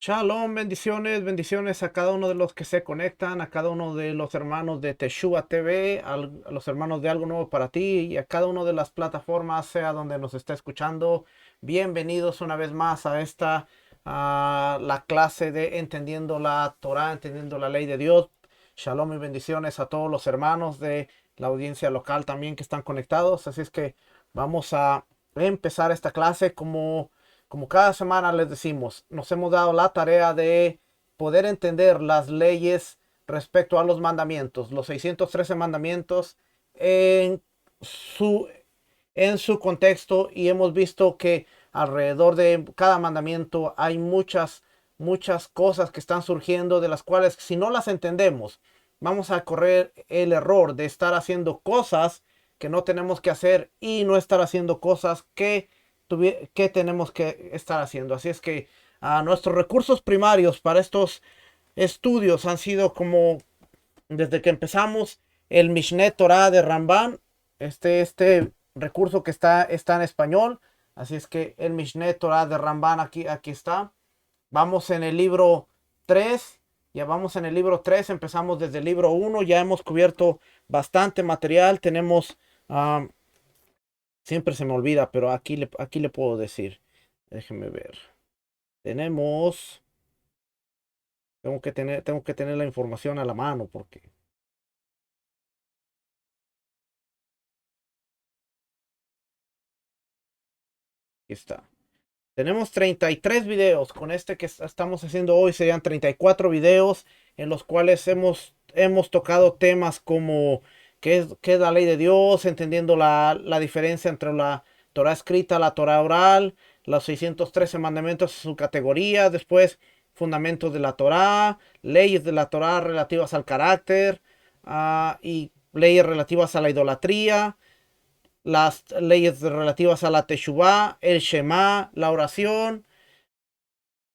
Shalom, bendiciones, bendiciones a cada uno de los que se conectan, a cada uno de los hermanos de Teshua TV, a los hermanos de Algo Nuevo para Ti y a cada una de las plataformas, sea donde nos esté escuchando. Bienvenidos una vez más a la clase de Entendiendo la Torah, Entendiendo la Ley de Dios. Shalom y bendiciones a todos los hermanos de la audiencia local también que están conectados. Así es que vamos a empezar esta clase como cada semana les decimos, nos hemos dado la tarea de poder entender las leyes respecto a los mandamientos, los 613 mandamientos en su, en su contexto, y hemos visto que alrededor de cada mandamiento hay muchas cosas que están surgiendo, de las cuales si no las entendemos, vamos a correr el error de estar haciendo cosas que no tenemos que hacer y no estar haciendo cosas que tenemos que estar haciendo. Así es que nuestros recursos primarios para estos estudios han sido como desde que empezamos el Mishneh Torah de Ramban, este recurso que está en español. Así es que el Mishneh Torah de Ramban aquí está. Vamos en el libro 3. Ya vamos en el libro 3. Empezamos desde el libro 1. Ya hemos cubierto bastante material. Tenemos siempre se me olvida, pero aquí le puedo decir. Déjenme ver. Tenemos. Tengo que tener la información a la mano porque. Aquí está. Tenemos 33 videos. Con este que estamos haciendo hoy serían 34 videos en los cuales hemos tocado temas como qué es la ley de Dios, entendiendo la diferencia entre la Torah escrita, la Torah oral, los 613 mandamientos, su categoría, después fundamentos de la Torah, leyes de la Torah relativas al carácter, y leyes relativas a la idolatría, las leyes relativas a la Teshuvah, el Shema, la oración,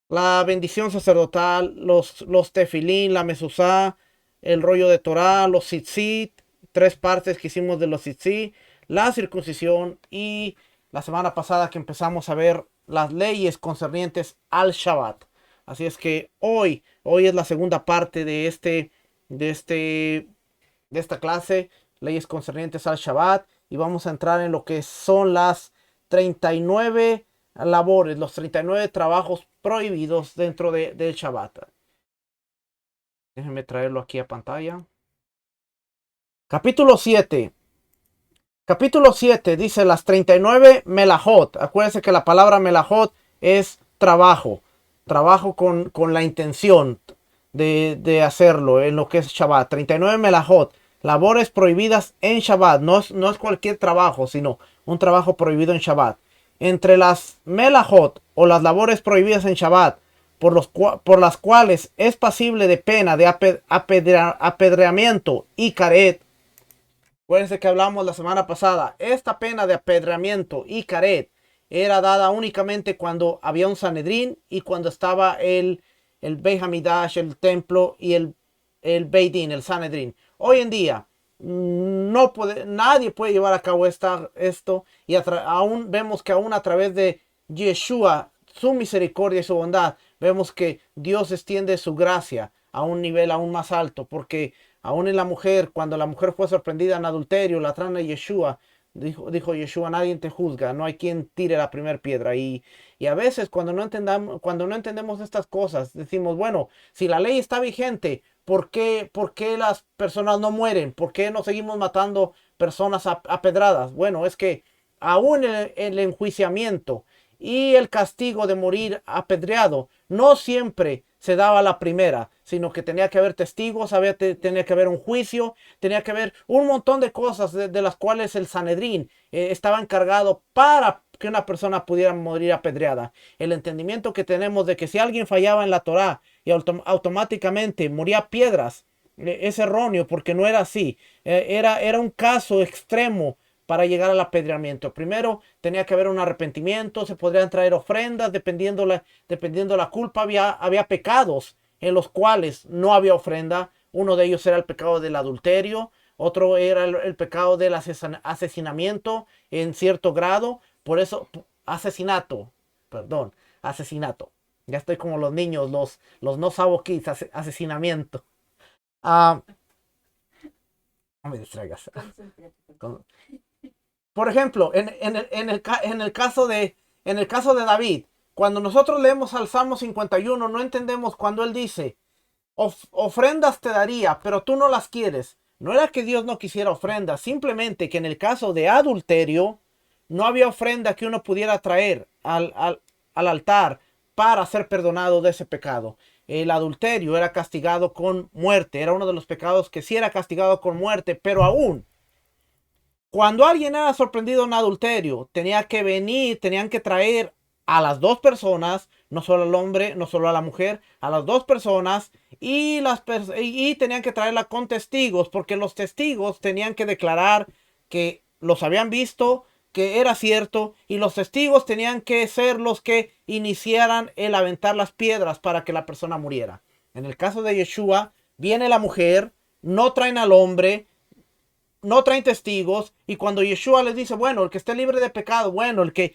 la bendición sacerdotal, los tefilín, la mezuzá, el rollo de Torah, los tzitzit, tres partes que hicimos de los tzitzit, la circuncisión, y la semana pasada que empezamos a ver las leyes concernientes al Shabbat. Así es que hoy es la segunda parte de este, de esta clase, leyes concernientes al Shabbat, y vamos a entrar en lo que son las 39 labores, los 39 trabajos prohibidos dentro del Shabbat. Déjenme traerlo aquí a pantalla. Capítulo 7. Capítulo 7 dice las 39 melajot. Acuérdense que la palabra melajot es trabajo. Trabajo con la intención de hacerlo en lo que es Shabbat. 39 melajot. Labores prohibidas en Shabbat. No es cualquier trabajo, sino un trabajo prohibido en Shabbat. Entre las melajot o las labores prohibidas en Shabbat, por las cuales es pasible de pena de apedreamiento y caret. Acuérdense que hablamos la semana pasada. Esta pena de apedreamiento y caret era dada únicamente cuando había un Sanedrín y cuando estaba el Beit Hamidash, el templo, y el Beit Din, el Sanedrín. Hoy en día nadie puede llevar a cabo esto, y aún vemos que aún a través de Yeshua, su misericordia y su bondad, vemos que Dios extiende su gracia a un nivel aún más alto, porque aún en la mujer, cuando la mujer fue sorprendida en adulterio, la trama de Yeshua, dijo Yeshua: nadie te juzga, no hay quien tire la primera piedra. Y a veces cuando no entendemos estas cosas, decimos, bueno, si la ley está vigente, ¿por qué las personas no mueren? ¿Por qué no seguimos matando personas a pedradas? Bueno, es que aún el enjuiciamiento y el castigo de morir apedreado no siempre se daba la primera, sino que tenía que haber testigos, tenía que haber un juicio, tenía que haber un montón de cosas de las cuales el Sanedrín estaba encargado para que una persona pudiera morir apedreada. El entendimiento que tenemos de que si alguien fallaba en la Torá y automáticamente moría a piedras, es erróneo, porque no era así. Era un caso extremo para llegar al apedreamiento. Primero tenía que haber un arrepentimiento, se podrían traer ofrendas, dependiendo la culpa. Había pecados en los cuales no había ofrenda. Uno de ellos era el pecado del adulterio, otro era el pecado del asesinamiento en cierto grado. Por eso, asesinato, perdón, asesinato. Ya estoy como los niños, los no sabo kids, asesinamiento. Ah, no me distraigas. Por ejemplo, en el caso de David, cuando nosotros leemos al Salmo 51, no entendemos cuando él dice, ofrendas te daría, pero tú no las quieres. No era que Dios no quisiera ofrendas, simplemente que en el caso de adulterio, no había ofrenda que uno pudiera traer al altar para ser perdonado de ese pecado. El adulterio era castigado con muerte, era uno de los pecados que sí era castigado con muerte, pero aún cuando alguien era sorprendido en adulterio, tenía que venir, tenían que traer a las dos personas, no solo al hombre, no solo a la mujer, a las dos personas y tenían que traerla con testigos, porque los testigos tenían que declarar que los habían visto, que era cierto, y los testigos tenían que ser los que iniciaran el aventar las piedras para que la persona muriera. En el caso de Yeshua, viene la mujer, no traen al hombre, no traen testigos, y cuando Yeshua les dice, bueno, el que esté libre de pecado, bueno, el que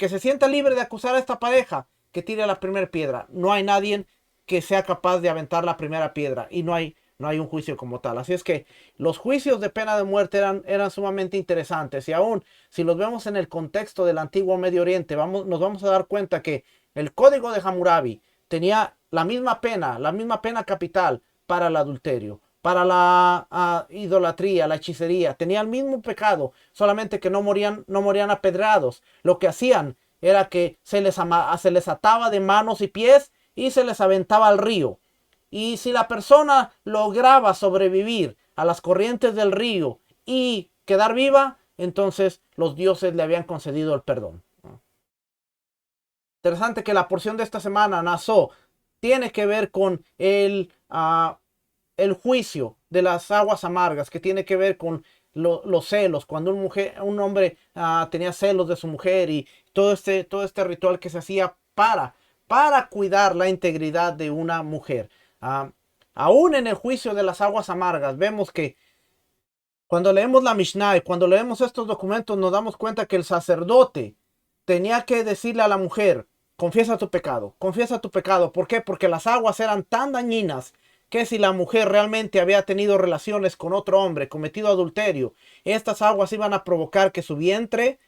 se sienta libre de acusar a esta pareja, que tire la primera piedra. No hay nadie que sea capaz de aventar la primera piedra y no hay un juicio como tal. Así es que los juicios de pena de muerte eran sumamente interesantes, y aún si los vemos en el contexto del antiguo Medio Oriente, nos vamos a dar cuenta que el código de Hammurabi tenía la misma pena capital para el adulterio, para la idolatría, la hechicería. Tenía el mismo pecado, solamente que no morían apedrados. Lo que hacían era que se les ataba de manos y pies y se les aventaba al río. Y si la persona lograba sobrevivir a las corrientes del río y quedar viva, entonces los dioses le habían concedido el perdón. Interesante que la porción de esta semana, Naso, tiene que ver con el juicio de las aguas amargas, que tiene que ver con los celos, cuando un hombre tenía celos de su mujer, y todo este ritual que se hacía para cuidar la integridad de una mujer. Aún en el juicio de las aguas amargas, vemos que cuando leemos la Mishnah y cuando leemos estos documentos, nos damos cuenta que el sacerdote tenía que decirle a la mujer, confiesa tu pecado, confiesa tu pecado. ¿Por qué? Porque las aguas eran tan dañinas que si la mujer realmente había tenido relaciones con otro hombre, cometido adulterio, estas aguas iban a provocar que su vientre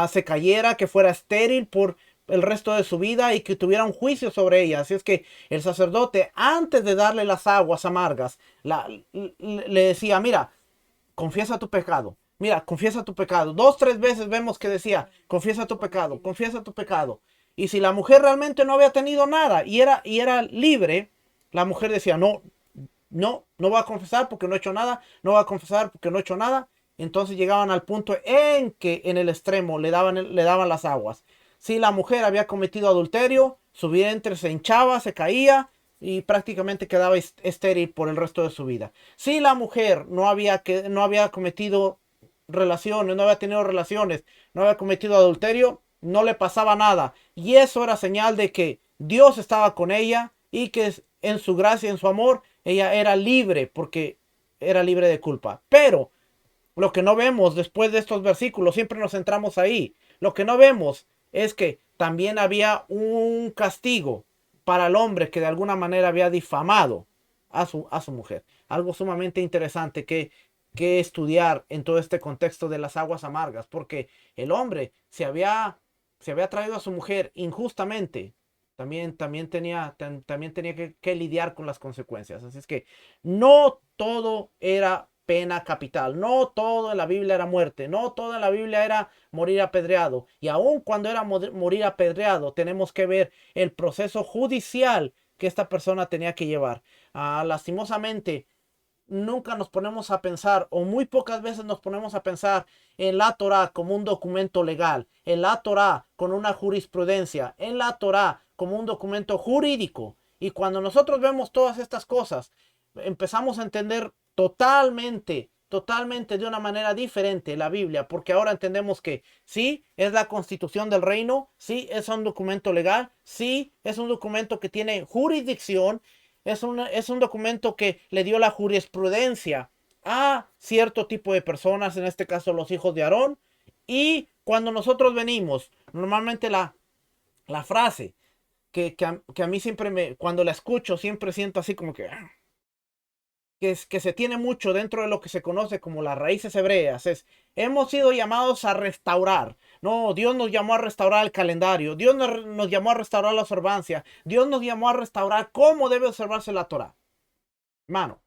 se cayera, que fuera estéril por el resto de su vida y que tuviera un juicio sobre ella. Así es que el sacerdote, antes de darle las aguas amargas, le decía, mira, confiesa tu pecado. Mira, confiesa tu pecado. 2, 3 veces vemos que decía, confiesa tu pecado, confiesa tu pecado. Y si la mujer realmente no había tenido nada y era libre, la mujer decía, no voy a confesar porque no he hecho nada, no voy a confesar porque no he hecho nada. Entonces llegaban al punto en que en el extremo le daban las aguas. Si la mujer había cometido adulterio, su vientre se hinchaba, se caía y prácticamente quedaba estéril por el resto de su vida. Si la mujer no había cometido relaciones, no había tenido relaciones, no había cometido adulterio, no le pasaba nada. Y eso era señal de que Dios estaba con ella y que en su gracia, en su amor, ella era libre porque era libre de culpa. Pero lo que no vemos después de estos versículos, siempre nos centramos ahí. Lo que no vemos es que también había un castigo para el hombre que de alguna manera había difamado a su mujer. Algo sumamente interesante que estudiar en todo este contexto de las aguas amargas, porque el hombre se había traído a su mujer injustamente. También tenía que lidiar con las consecuencias. Así es que no todo era pena capital. No todo en la Biblia era muerte. No todo en la Biblia era morir apedreado. Y aun cuando era morir apedreado, tenemos que ver el proceso judicial que esta persona tenía que llevar. Lastimosamente, nunca nos ponemos a pensar, o muy pocas veces nos ponemos a pensar en la Torá como un documento legal, en la Torá con una jurisprudencia, en la Torá como un documento jurídico. Y cuando nosotros vemos todas estas cosas, empezamos a entender totalmente de una manera diferente la Biblia, porque ahora entendemos que sí, es la constitución del reino, sí, es un documento legal, sí, es un documento que tiene jurisdicción, es un documento que le dio la jurisprudencia a cierto tipo de personas, en este caso los hijos de Aarón. Y cuando nosotros venimos, normalmente la frase que a mí siempre cuando la escucho, siempre siento así como que se tiene mucho dentro de lo que se conoce como las raíces hebreas. Hemos sido llamados a restaurar. No, Dios nos llamó a restaurar el calendario. Dios nos llamó a restaurar la observancia. Dios nos llamó a restaurar cómo debe observarse la Torah. Hermano,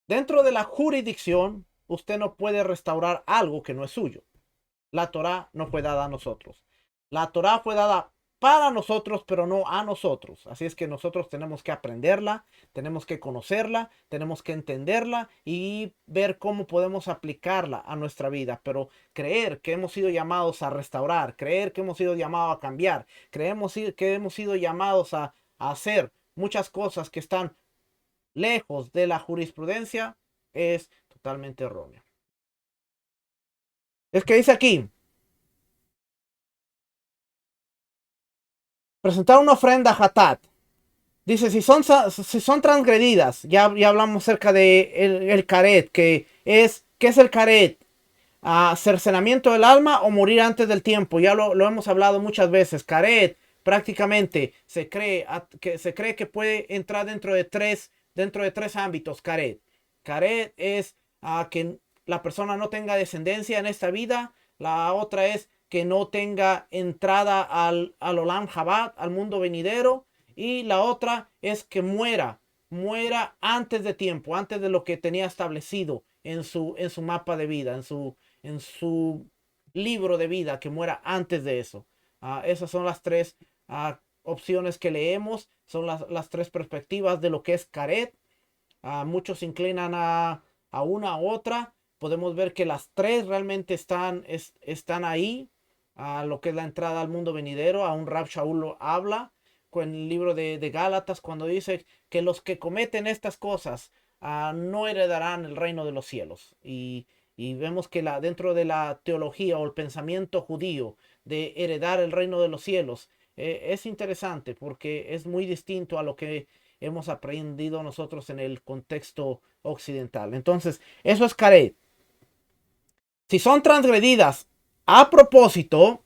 dentro de la jurisdicción, usted no puede restaurar algo que no es suyo. La Torah no fue dada a nosotros. La Torah fue dada para nosotros, pero no a nosotros. Así es que nosotros tenemos que aprenderla, tenemos que conocerla, tenemos que entenderla y ver cómo podemos aplicarla a nuestra vida. Pero creer que hemos sido llamados a restaurar, creer que hemos sido llamados a cambiar, creemos que hemos sido llamados a hacer muchas cosas que están lejos de la jurisprudencia es totalmente erróneo. Es que dice aquí, presentar una ofrenda a Hatat. Dice, si son transgredidas, ya hablamos acerca de el caret, ¿qué es el caret? Cercenamiento del alma o morir antes del tiempo. Ya lo hemos hablado muchas veces. Caret prácticamente se cree que puede entrar dentro de tres ámbitos. Caret es que la persona no tenga descendencia en esta vida. La otra es que no tenga entrada al Olam Jabbat, al mundo venidero. Y la otra es que muera antes de tiempo, antes de lo que tenía establecido en su mapa de vida, en su libro de vida, que muera antes de eso. Esas son las tres opciones que leemos, son las tres perspectivas de lo que es Caret. Muchos se inclinan a una u otra. Podemos ver que las tres realmente están ahí. Lo que es la entrada al mundo venidero, a un Rab Shaul lo habla con el libro de Gálatas cuando dice que los que cometen estas cosas no heredarán el reino de los cielos. Y vemos que dentro de la teología o el pensamiento judío de heredar el reino de los cielos es interesante porque es muy distinto a lo que hemos aprendido nosotros en el contexto occidental. Entonces, eso es caret. Si son transgredidas a propósito,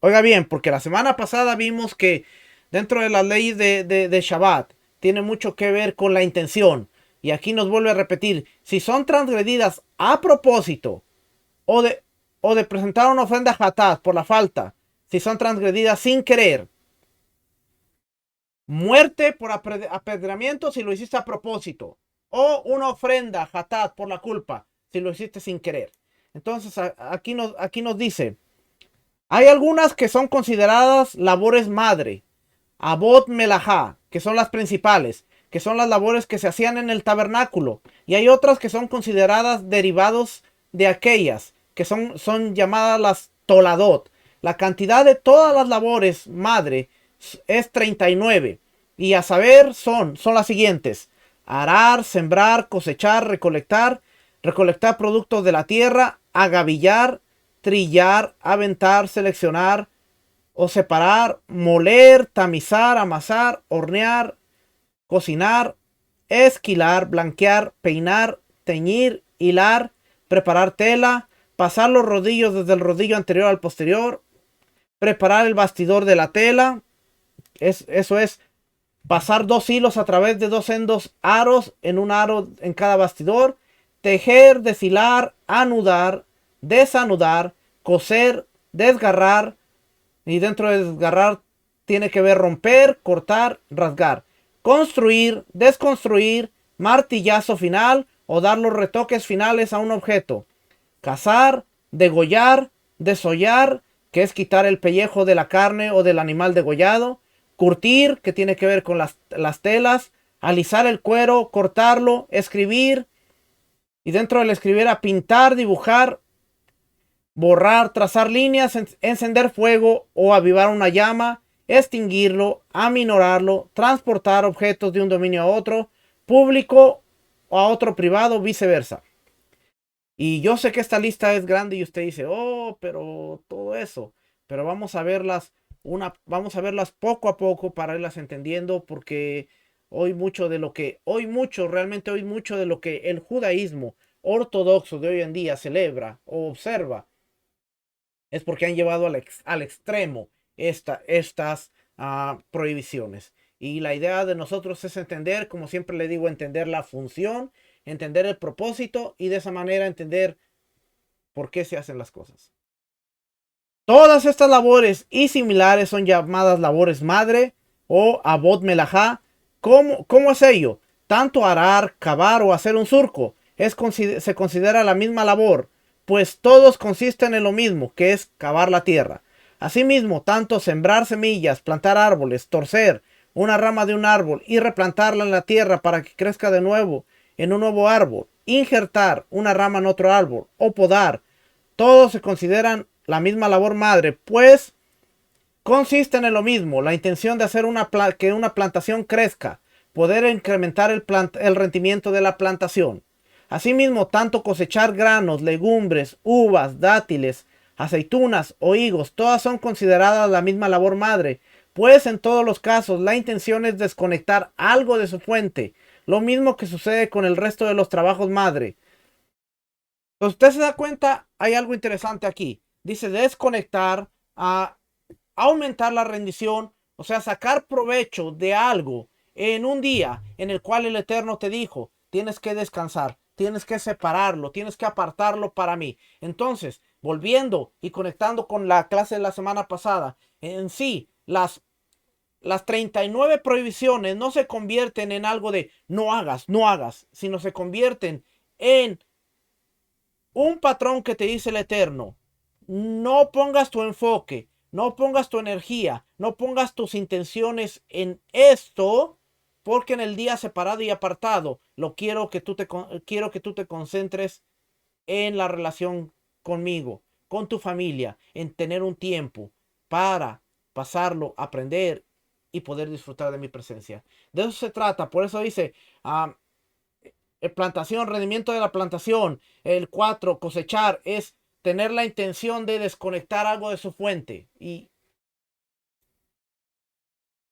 oiga bien, porque la semana pasada vimos que dentro de las leyes de Shabbat tiene mucho que ver con la intención. Y aquí nos vuelve a repetir, si son transgredidas a propósito o de presentar una ofrenda hatat por la falta, si son transgredidas sin querer, muerte por apedreamiento si lo hiciste a propósito, o una ofrenda hatat por la culpa si lo hiciste sin querer. Entonces aquí nos dice, hay algunas que son consideradas labores madre, Abot Melajá, que son las principales, que son las labores que se hacían en el tabernáculo. Y hay otras que son consideradas derivados de aquellas, que son llamadas las Toladot. La cantidad de todas las labores madre es 39. Y a saber son las siguientes: arar, sembrar, cosechar, recolectar productos de la tierra, agavillar, trillar, aventar, seleccionar o separar, moler, tamizar, amasar, hornear, cocinar, esquilar, blanquear, peinar, teñir, hilar, preparar tela, pasar los rodillos desde el rodillo anterior al posterior, preparar el bastidor de la tela, eso es pasar 2 hilos a través de 2 sendos aros en un aro en cada bastidor, tejer, deshilar, anudar, desanudar, coser, desgarrar, y dentro de desgarrar tiene que ver romper, cortar, rasgar, construir, desconstruir, martillazo final o dar los retoques finales a un objeto, cazar, degollar, desollar, que es quitar el pellejo de la carne o del animal degollado, curtir, que tiene que ver con las telas, alisar el cuero, cortarlo, escribir, y dentro del escribir a pintar, dibujar, borrar, trazar líneas, encender fuego o avivar una llama, extinguirlo, aminorarlo, transportar objetos de un dominio a otro, público o a otro privado, viceversa. Y yo sé que esta lista es grande y usted dice, oh, pero todo eso. Pero vamos a verlas poco a poco para irlas entendiendo, porque realmente hoy mucho de lo que el judaísmo ortodoxo de hoy en día celebra o observa es porque han llevado al extremo estas prohibiciones. Y la idea de nosotros es entender, como siempre le digo, entender la función, entender el propósito y de esa manera entender por qué se hacen las cosas. Todas estas labores y similares son llamadas labores madre o abot melajá. ¿Cómo es ello? Tanto arar, cavar o hacer un surco se considera la misma labor, pues todos consisten en lo mismo, que es cavar la tierra. Asimismo, tanto sembrar semillas, plantar árboles, torcer una rama de un árbol y replantarla en la tierra para que crezca de nuevo en un nuevo árbol, injertar una rama en otro árbol o podar, todos se consideran la misma labor madre, pues consisten en lo mismo, la intención de hacer que una plantación crezca, poder incrementar el rendimiento de la plantación. Asimismo, tanto cosechar granos, legumbres, uvas, dátiles, aceitunas o higos, todas son consideradas la misma labor madre, pues en todos los casos la intención es desconectar algo de su fuente, lo mismo que sucede con el resto de los trabajos madre. Entonces, usted se da cuenta, hay algo interesante aquí. Dice desconectar, a aumentar la rendición, o sea, sacar provecho de algo en un día en el cual el Eterno te dijo, tienes que descansar, tienes que separarlo, tienes que apartarlo para mí. Entonces, volviendo y conectando con la clase de la semana pasada, en sí, las 39 prohibiciones no se convierten en algo de no hagas, no hagas, sino se convierten en un patrón que te dice el Eterno. No pongas tu enfoque, no pongas tu energía, no pongas tus intenciones en esto, porque en el día separado y apartado quiero que tú te concentres en la relación conmigo, con tu familia, en tener un tiempo para pasarlo, aprender y poder disfrutar de mi presencia. De eso se trata. Por eso dice, plantación, rendimiento de la plantación. El 4, cosechar, es tener la intención de desconectar algo de su fuente. Y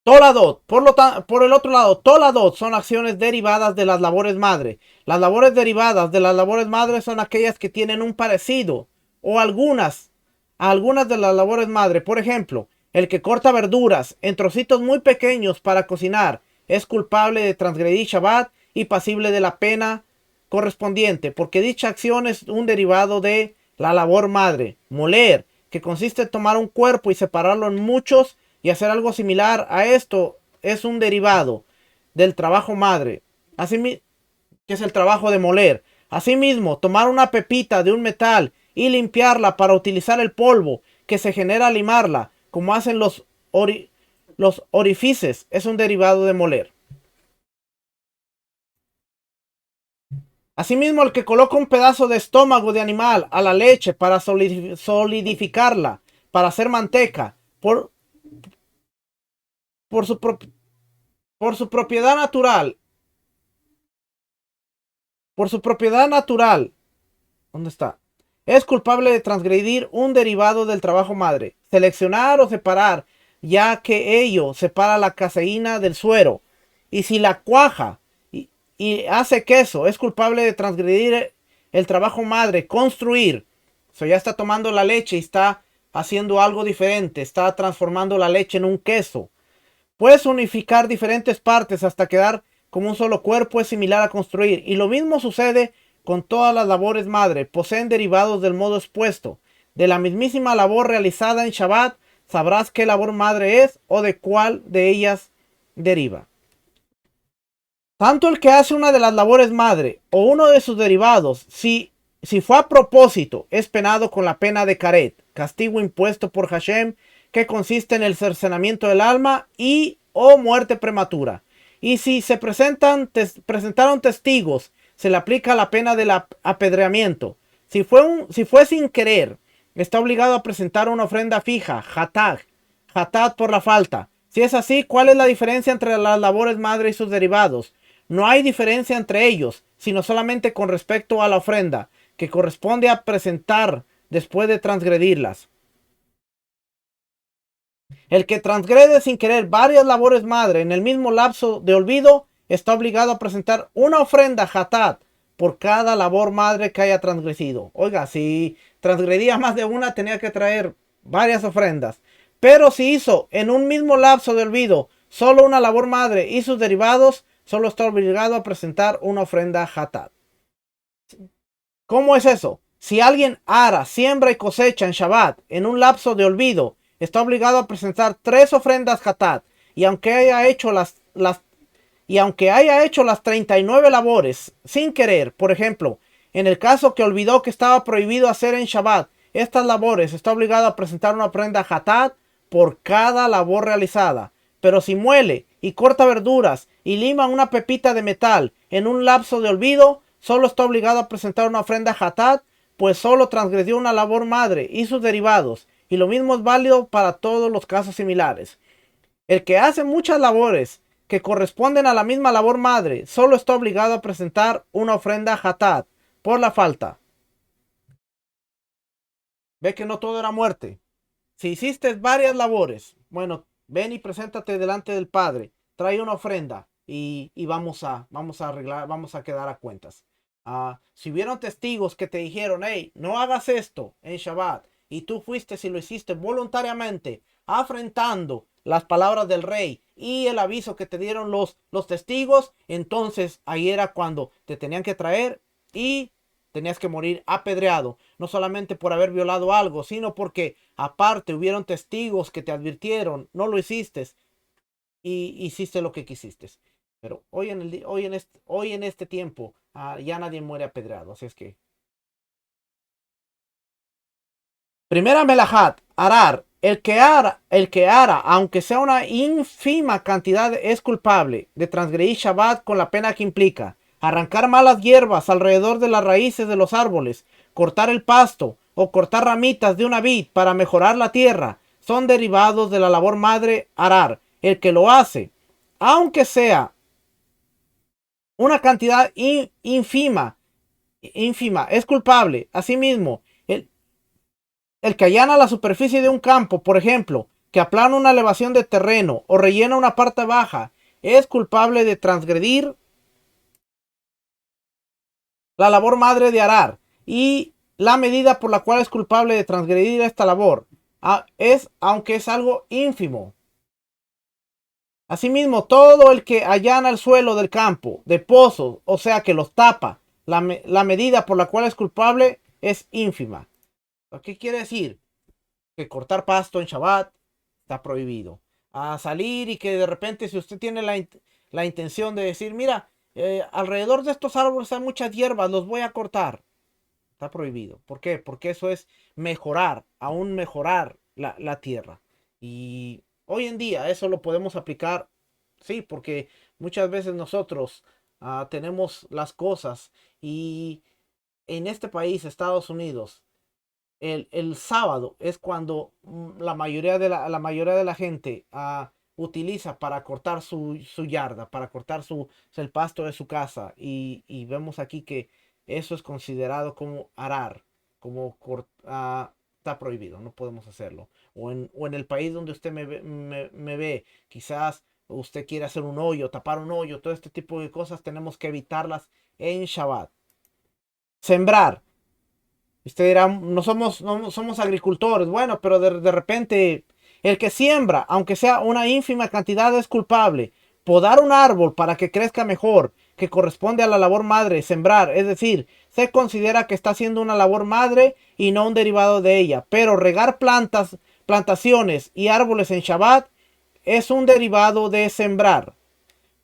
Toladot, por el otro lado, Toladot son acciones derivadas de las labores madre. Las labores derivadas de las labores madre son aquellas que tienen un parecido o algunas de las labores madre. Por ejemplo, el que corta verduras en trocitos muy pequeños para cocinar es culpable de transgredir Shabbat y pasible de la pena correspondiente, porque dicha acción es un derivado de la labor madre. Moler, que consiste en tomar un cuerpo y separarlo en muchos y hacer algo similar a esto, es un derivado del trabajo madre, así que es el trabajo de moler. Asimismo, tomar una pepita de un metal y limpiarla para utilizar el polvo que se genera al limarla, como hacen los orifices, es un derivado de moler. Asimismo, el que coloca un pedazo de estómago de animal a la leche para solidificarla, para hacer manteca, por su, por su propiedad natural, por su propiedad natural, ¿dónde está? Es culpable de transgredir un derivado del trabajo madre, seleccionar o separar, ya que ello separa la caseína del suero. Y si la cuaja y hace queso, es culpable de transgredir el trabajo madre, construir. O sea, ya está tomando la leche y está haciendo algo diferente, está transformando la leche en un queso. Puedes unificar diferentes partes hasta quedar como un solo cuerpo, es similar a construir. Y lo mismo sucede con todas las labores madre. Poseen derivados del modo expuesto. De la mismísima labor realizada en Shabbat, sabrás qué labor madre es o de cuál de ellas deriva. Tanto el que hace una de las labores madre o uno de sus derivados, si fue a propósito, es penado con la pena de caret, castigo impuesto por Hashem, que consiste en el cercenamiento del alma y o muerte prematura. Y si se presentaron testigos, se le aplica la pena del apedreamiento. Si fue sin querer, está obligado a presentar una ofrenda fija, hatat por la falta. Si es así, ¿cuál es la diferencia entre las labores madre y sus derivados? No hay diferencia entre ellos, sino solamente con respecto a la ofrenda, que corresponde a presentar después de transgredirlas. El que transgrede sin querer varias labores madre en el mismo lapso de olvido está obligado a presentar una ofrenda hatat por cada labor madre que haya transgredido. Oiga, si transgredía más de una tenía que traer varias ofrendas. Pero si hizo en un mismo lapso de olvido solo una labor madre y sus derivados, solo está obligado a presentar una ofrenda hatat. ¿Cómo es eso? Si alguien ara, siembra y cosecha en Shabbat en un lapso de olvido, está obligado a presentar 3 ofrendas hatat. Y aunque haya hecho las 39 labores sin querer, por ejemplo, en el caso que olvidó que estaba prohibido hacer en Shabbat estas labores, está obligado a presentar una ofrenda hatat por cada labor realizada. Pero si muele y corta verduras y lima una pepita de metal en un lapso de olvido, solo está obligado a presentar una ofrenda hatat, pues solo transgredió una labor madre y sus derivados. Y lo mismo es válido para todos los casos similares. El que hace muchas labores que corresponden a la misma labor madre, solo está obligado a presentar una ofrenda hatat por la falta. Ve que no todo era muerte. Si hiciste varias labores, bueno, ven y preséntate delante del Padre, trae una ofrenda y vamos a arreglar, vamos a quedar a cuentas. Si hubieron testigos que te dijeron, hey, no hagas esto en Shabbat, y tú fuiste y lo hiciste voluntariamente, afrentando las palabras del rey y el aviso que te dieron los testigos, entonces ahí era cuando te tenían que traer y tenías que morir apedreado, no solamente por haber violado algo, sino porque aparte hubieron testigos que te advirtieron, no lo hiciste y hiciste lo que quisiste. Pero hoy en este tiempo ya nadie muere apedreado, así es que. Primera melajat, arar. El que ara, aunque sea una ínfima cantidad, es culpable de transgredir Shabbat con la pena que implica. Arrancar malas hierbas alrededor de las raíces de los árboles, cortar el pasto o cortar ramitas de una vid para mejorar la tierra, son derivados de la labor madre arar. El que lo hace, aunque sea una cantidad ínfima, es culpable. Asimismo, el que allana la superficie de un campo, por ejemplo, que aplana una elevación de terreno o rellena una parte baja, es culpable de transgredir la labor madre de arar. Y la medida por la cual es culpable de transgredir esta labor aunque es algo ínfimo. Asimismo, todo el que allana el suelo del campo, de pozos, o sea que los tapa, la medida por la cual es culpable es ínfima. ¿Qué quiere decir? Que cortar pasto en Shabbat está prohibido. A salir y que de repente si usted tiene la intención de decir, mira, alrededor de estos árboles hay muchas hierbas, los voy a cortar. Está prohibido. ¿Por qué? Porque eso es mejorar, aún mejorar la tierra. Y hoy en día eso lo podemos aplicar, sí, porque muchas veces nosotros tenemos las cosas y en este país, Estados Unidos, el sábado es cuando la mayoría de la gente utiliza para cortar su yarda, para cortar el pasto de su casa. Y vemos aquí que eso es considerado como arar, como está prohibido, no podemos hacerlo. O en el país donde usted me ve, quizás usted quiere hacer un hoyo, tapar un hoyo, todo este tipo de cosas tenemos que evitarlas en Shabbat. Sembrar. Usted dirá, no somos agricultores. Bueno, pero de repente el que siembra, aunque sea una ínfima cantidad, es culpable. Podar un árbol para que crezca mejor, que corresponde a la labor madre, sembrar. Es decir, se considera que está haciendo una labor madre y no un derivado de ella. Pero regar plantaciones y árboles en Shabbat es un derivado de sembrar,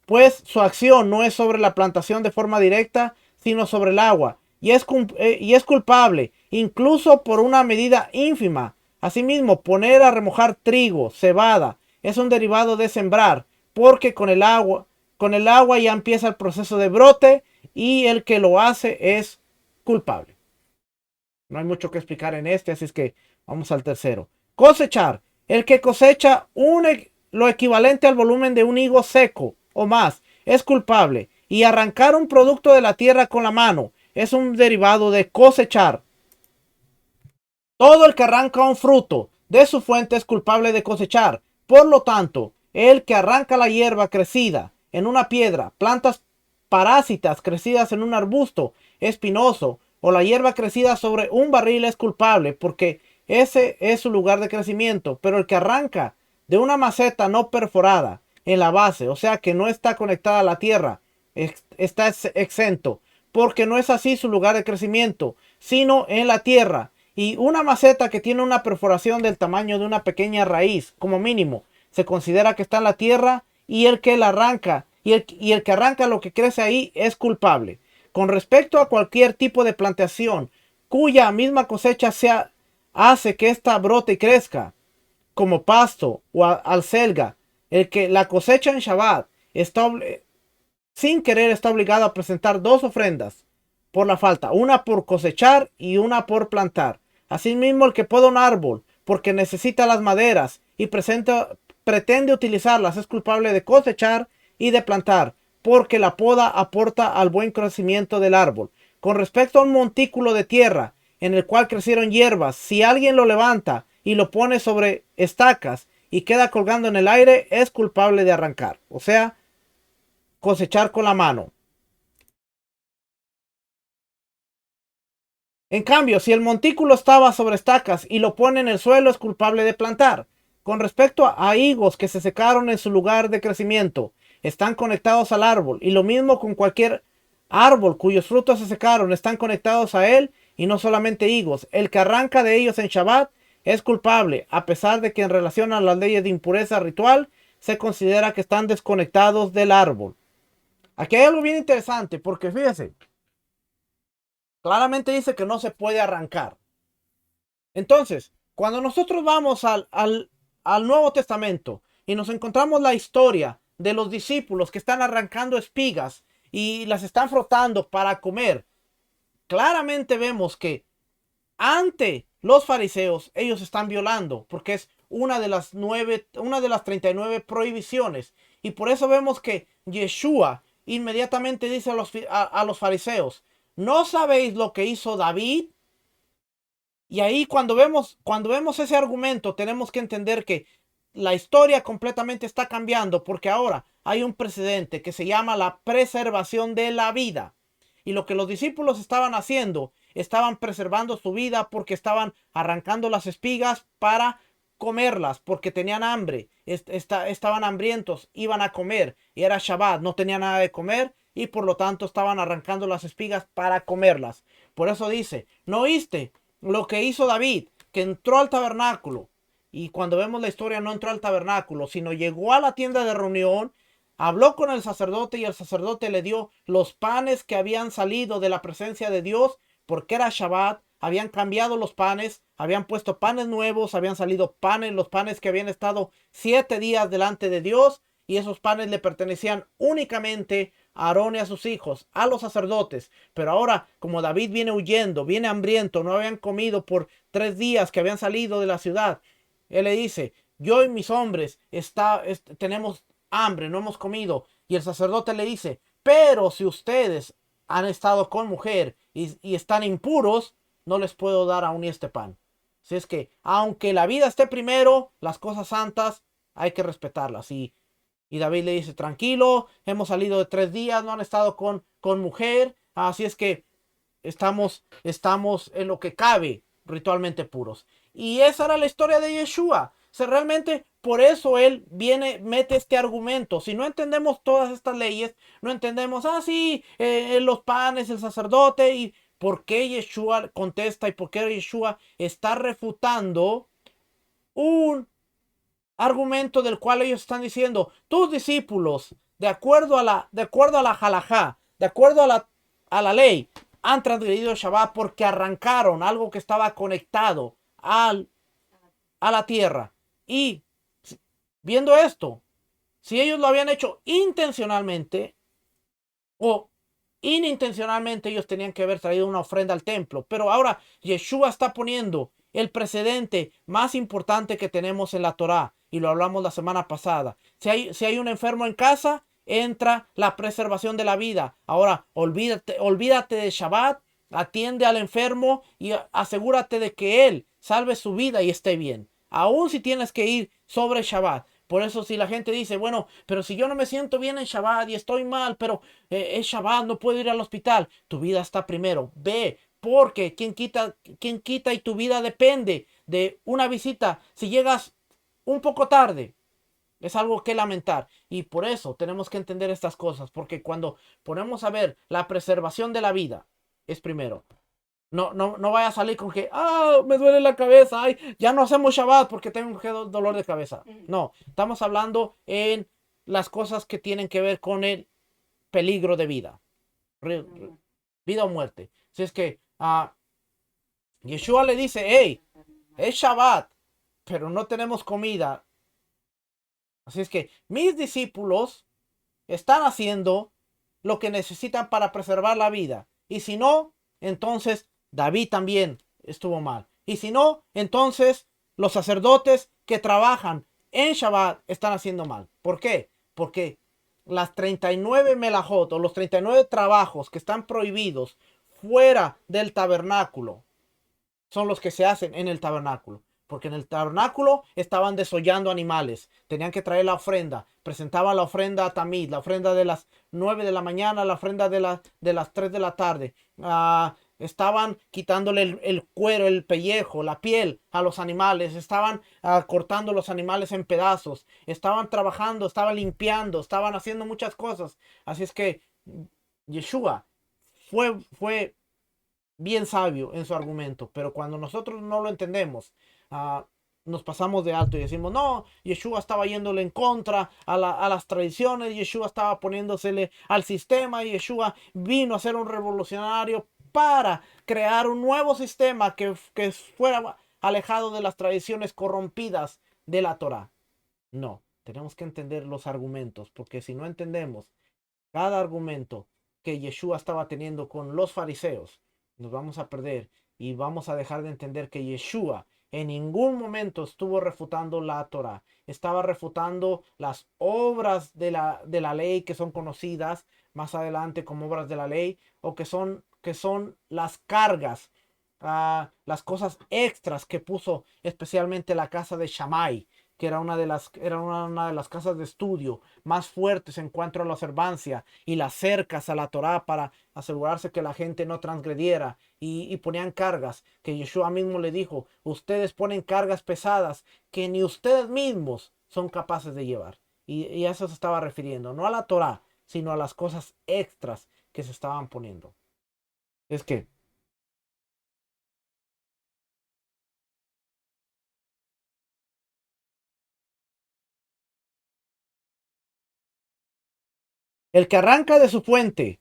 pues su acción no es sobre la plantación de forma directa, sino sobre el agua, y es culpable, incluso por una medida ínfima. Asimismo, poner a remojar trigo, cebada, es un derivado de sembrar, porque con el agua ya empieza el proceso de brote y el que lo hace es culpable. No hay mucho que explicar en este, así es que vamos al tercero. Cosechar. El que cosecha lo equivalente al volumen de un higo seco o más es culpable. Y arrancar un producto de la tierra con la mano es un derivado de cosechar. Todo el que arranca un fruto de su fuente es culpable de cosechar. Por lo tanto, el que arranca la hierba crecida en una piedra, plantas parásitas crecidas en un arbusto espinoso o la hierba crecida sobre un barril es culpable, porque ese es su lugar de crecimiento. Pero el que arranca de una maceta no perforada en la base, o sea que no está conectada a la tierra, está exento, porque no es así su lugar de crecimiento, sino en la tierra. Y una maceta que tiene una perforación del tamaño de una pequeña raíz, como mínimo, se considera que está en la tierra, y el que la arranca, y el que arranca lo que crece ahí es culpable. Con respecto a cualquier tipo de plantación cuya misma cosecha hace que ésta brote y crezca, como pasto o alcelga, el que la cosecha en Shabbat sin querer está obligado a presentar dos ofrendas por la falta, una por cosechar y una por plantar. Asimismo, el que poda un árbol porque necesita las maderas y pretende utilizarlas es culpable de cosechar y de plantar, porque la poda aporta al buen crecimiento del árbol. Con respecto a un montículo de tierra en el cual crecieron hierbas, si alguien lo levanta y lo pone sobre estacas y queda colgando en el aire, es culpable de arrancar, o sea, cosechar con la mano. En cambio, si el montículo estaba sobre estacas y lo pone en el suelo, es culpable de plantar. Con respecto a higos que se secaron en su lugar de crecimiento, están conectados al árbol, y lo mismo con cualquier árbol cuyos frutos se secaron, están conectados a él, y no solamente higos. El que arranca de ellos en Shabbat es culpable, a pesar de que en relación a las leyes de impureza ritual se considera que están desconectados del árbol. Aquí hay algo bien interesante, porque fíjense, claramente dice que no se puede arrancar. Entonces, cuando nosotros vamos al Nuevo Testamento y nos encontramos la historia de los discípulos que están arrancando espigas y las están frotando para comer, claramente vemos que ante los fariseos ellos están violando, porque es una de las 39 prohibiciones. Y por eso vemos que Yeshua inmediatamente dice a los fariseos: ¿no sabéis lo que hizo David? Y ahí cuando vemos ese argumento, tenemos que entender que la historia completamente está cambiando, porque ahora hay un precedente que se llama la preservación de la vida. Y lo que los discípulos estaban haciendo, estaban preservando su vida porque estaban arrancando las espigas para comerlas, porque tenían hambre, estaban hambrientos, iban a comer, y era Shabbat, no tenían nada de comer, y por lo tanto estaban arrancando las espigas para comerlas. Por eso dice: ¿no oíste lo que hizo David, que entró al tabernáculo? Y cuando vemos la historia, no entró al tabernáculo, sino llegó a la tienda de reunión, habló con el sacerdote, y el sacerdote le dio los panes que habían salido de la presencia de Dios, porque era Shabbat. Habían cambiado los panes, habían puesto panes nuevos, habían salido panes, los panes que habían estado 7 días delante de Dios, y esos panes le pertenecían únicamente a Aarón y a sus hijos, a los sacerdotes. Pero ahora, como David viene huyendo, viene hambriento, no habían comido por 3 días que habían salido de la ciudad, él le dice: yo y mis hombres tenemos hambre, no hemos comido. Y el sacerdote le dice: pero si ustedes han estado con mujer y están impuros, no les puedo dar aún este pan. Así es que, aunque la vida esté primero, las cosas santas hay que respetarlas. Y David le dice: tranquilo, hemos salido de 3 días, no han estado con mujer, así es que estamos en lo que cabe ritualmente puros. Y esa era la historia de Yeshua. O sea, realmente por eso él mete este argumento. Si no entendemos todas estas leyes, no entendemos, sí, los panes, el sacerdote, y por qué Yeshua contesta, y por qué Yeshua está refutando un argumento del cual ellos están diciendo: tus discípulos, de acuerdo a la halajá, de acuerdo a la ley, han transgredido el Shabbat porque arrancaron algo que estaba conectado a la tierra. Y viendo esto, si ellos lo habían hecho intencionalmente o inintencionalmente, ellos tenían que haber traído una ofrenda al templo. Pero ahora Yeshua está poniendo el precedente más importante que tenemos en la Torá, y lo hablamos la semana pasada. Si hay un enfermo en casa, entra la preservación de la vida. Ahora olvídate de Shabbat, atiende al enfermo y asegúrate de que él salve su vida y esté bien, aun si tienes que ir sobre Shabbat. Por eso, si la gente dice: bueno, pero si yo no me siento bien en Shabbat y estoy mal, pero es Shabbat, no puedo ir al hospital. Tu vida está primero. Ve, porque quien quita y tu vida depende de una visita, si llegas un poco tarde, es algo que lamentar. Y por eso tenemos que entender estas cosas, porque cuando ponemos a ver la preservación de la vida, es primero. No vaya a salir con que, me duele la cabeza, ay, ya no hacemos Shabbat porque tengo un dolor de cabeza. No, estamos hablando en las cosas que tienen que ver con el peligro de vida. Vida o muerte. Si es que Yeshua le dice, hey, es Shabbat, pero no tenemos comida. Así es que mis discípulos están haciendo lo que necesitan para preservar la vida. Y si no, entonces David también estuvo mal. Y si no, entonces los sacerdotes que trabajan en Shabbat están haciendo mal. ¿Por qué? Porque las 39 melajot o los 39 trabajos que están prohibidos fuera del tabernáculo son los que se hacen en el tabernáculo. Porque en el tabernáculo estaban desollando animales. Tenían que traer la ofrenda. Presentaban la ofrenda a Tamid, la ofrenda de las 9 de la mañana, la ofrenda de las 3 de la tarde. Estaban quitándole el cuero, el pellejo, la piel a los animales. Estaban cortando los animales en pedazos. Estaban trabajando, estaban limpiando, estaban haciendo muchas cosas. Así es que Yeshua fue bien sabio en su argumento, pero cuando nosotros no lo entendemos, nos pasamos de alto y decimos, no, Yeshua estaba yéndole en contra a las tradiciones, Yeshua estaba poniéndosele al sistema, Yeshua vino a ser un revolucionario para crear un nuevo sistema que fuera alejado de las tradiciones corrompidas de la Torá. No, tenemos que entender los argumentos, porque si no entendemos cada argumento que Yeshua estaba teniendo con los fariseos, nos vamos a perder y vamos a dejar de entender que Yeshua en ningún momento estuvo refutando la Torah. Estaba refutando las obras de la ley que son conocidas más adelante como obras de la ley, o que son las cargas, las cosas extras que puso especialmente la casa de Shammai, que era una de las casas de estudio más fuertes en cuanto a la observancia, y las cercas a la Torá para asegurarse que la gente no transgrediera, y ponían cargas que Yeshua mismo le dijo, ustedes ponen cargas pesadas que ni ustedes mismos son capaces de llevar. Y a eso se estaba refiriendo, no a la Torá, sino a las cosas extras que se estaban poniendo. Es que el que arranca de su fuente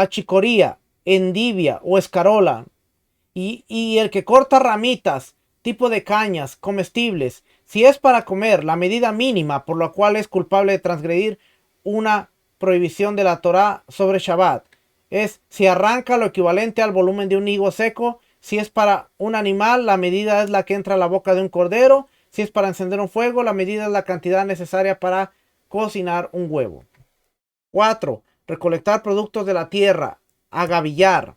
chicoría, endivia o escarola, y el que corta ramitas, tipo de cañas comestibles, si es para comer la medida mínima por la cual es culpable de transgredir una prohibición de la Torá sobre Shabbat, es si arranca lo equivalente al volumen de un higo seco. Si es para un animal, la medida es la que entra a la boca de un cordero. Si es para encender un fuego, la medida es la cantidad necesaria para cocinar un huevo. 4. Recolectar productos de la tierra, agavillar.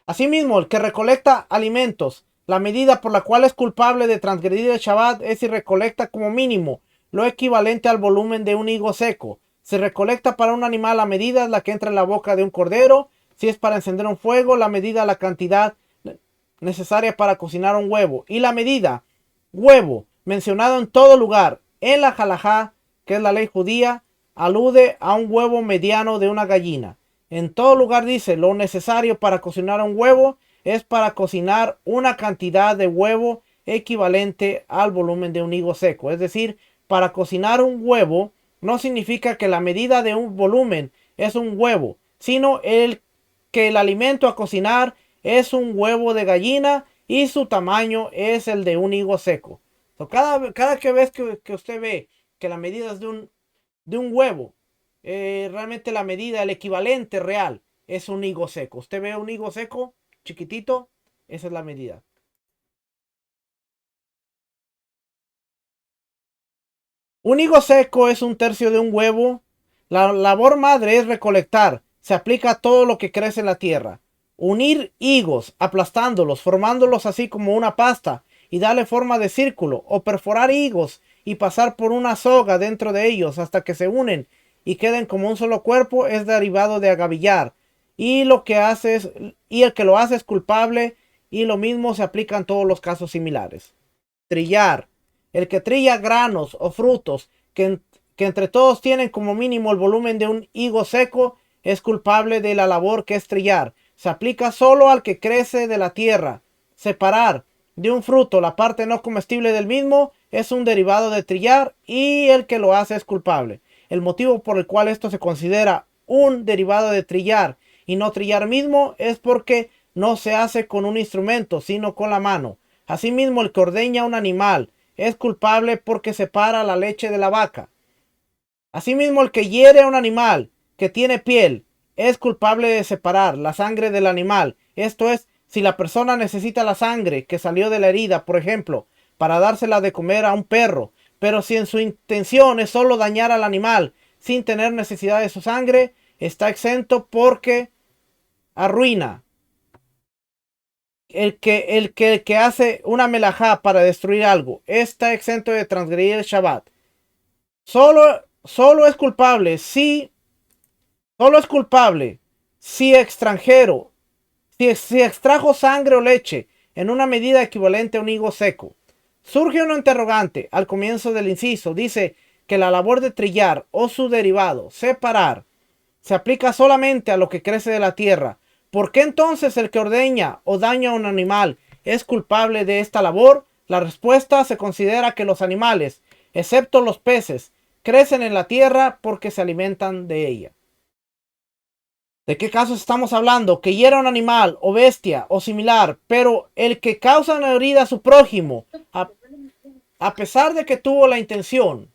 Asimismo, el que recolecta alimentos, la medida por la cual es culpable de transgredir el Shabbat es si recolecta como mínimo lo equivalente al volumen de un higo seco. Si recolecta para un animal, la medida es la que entra en la boca de un cordero. Si es para encender un fuego, la medida, la cantidad necesaria para cocinar un huevo. Y la medida, huevo, mencionado en todo lugar en la halajá, que es la ley judía, alude a un huevo mediano de una gallina. En todo lugar dice, lo necesario para cocinar un huevo es para cocinar una cantidad de huevo equivalente al volumen de un higo seco. Es decir, para cocinar un huevo no significa que la medida de un volumen es un huevo, sino que el alimento a cocinar es un huevo de gallina y su tamaño es el de un higo seco. Cada vez que usted ve que la medida es de un huevo, realmente la medida, el equivalente real, es un higo seco. Usted ve un higo seco chiquitito, esa es la medida. Un higo seco es un tercio de un huevo. La labor madre es recolectar. Se aplica a todo lo que crece en la tierra. Unir higos, aplastándolos, formándolos así como una pasta y darle forma de círculo, o perforar higos y pasar por una soga dentro de ellos hasta que se unen y queden como un solo cuerpo, es derivado de agavillar. y el que lo hace es culpable, y lo mismo se aplica en todos los casos similares. Trillar. El que trilla granos o frutos que entre todos tienen como mínimo el volumen de un higo seco es culpable de la labor que es trillar. Se aplica solo al que crece de la tierra. Separar de un fruto la parte no comestible del mismo es un derivado de trillar, y el que lo hace es culpable. El motivo por el cual esto se considera un derivado de trillar y no trillar mismo es porque no se hace con un instrumento, sino con la mano. Asimismo, el que ordeña un animal es culpable porque separa la leche de la vaca. Asimismo, el que hiere a un animal que tiene piel es culpable de separar la sangre del animal. Esto es, si la persona necesita la sangre que salió de la herida, por ejemplo, para dársela de comer a un perro, pero si en su intención es solo dañar al animal sin tener necesidad de su sangre, está exento porque arruina. El que hace una melajá para destruir algo está exento de transgredir el Shabbat. Solo es culpable si extranjero, si extrajo sangre o leche en una medida equivalente a un higo seco. Surge un interrogante al comienzo del inciso. Dice que la labor de trillar o su derivado, separar, se aplica solamente a lo que crece de la tierra. ¿Por qué entonces el que ordeña o daña a un animal es culpable de esta labor? La respuesta: se considera que los animales, excepto los peces, crecen en la tierra porque se alimentan de ella. ¿De qué casos estamos hablando? Que hiera un animal o bestia o similar, pero el que causa una herida a su prójimo, a pesar de que tuvo la intención,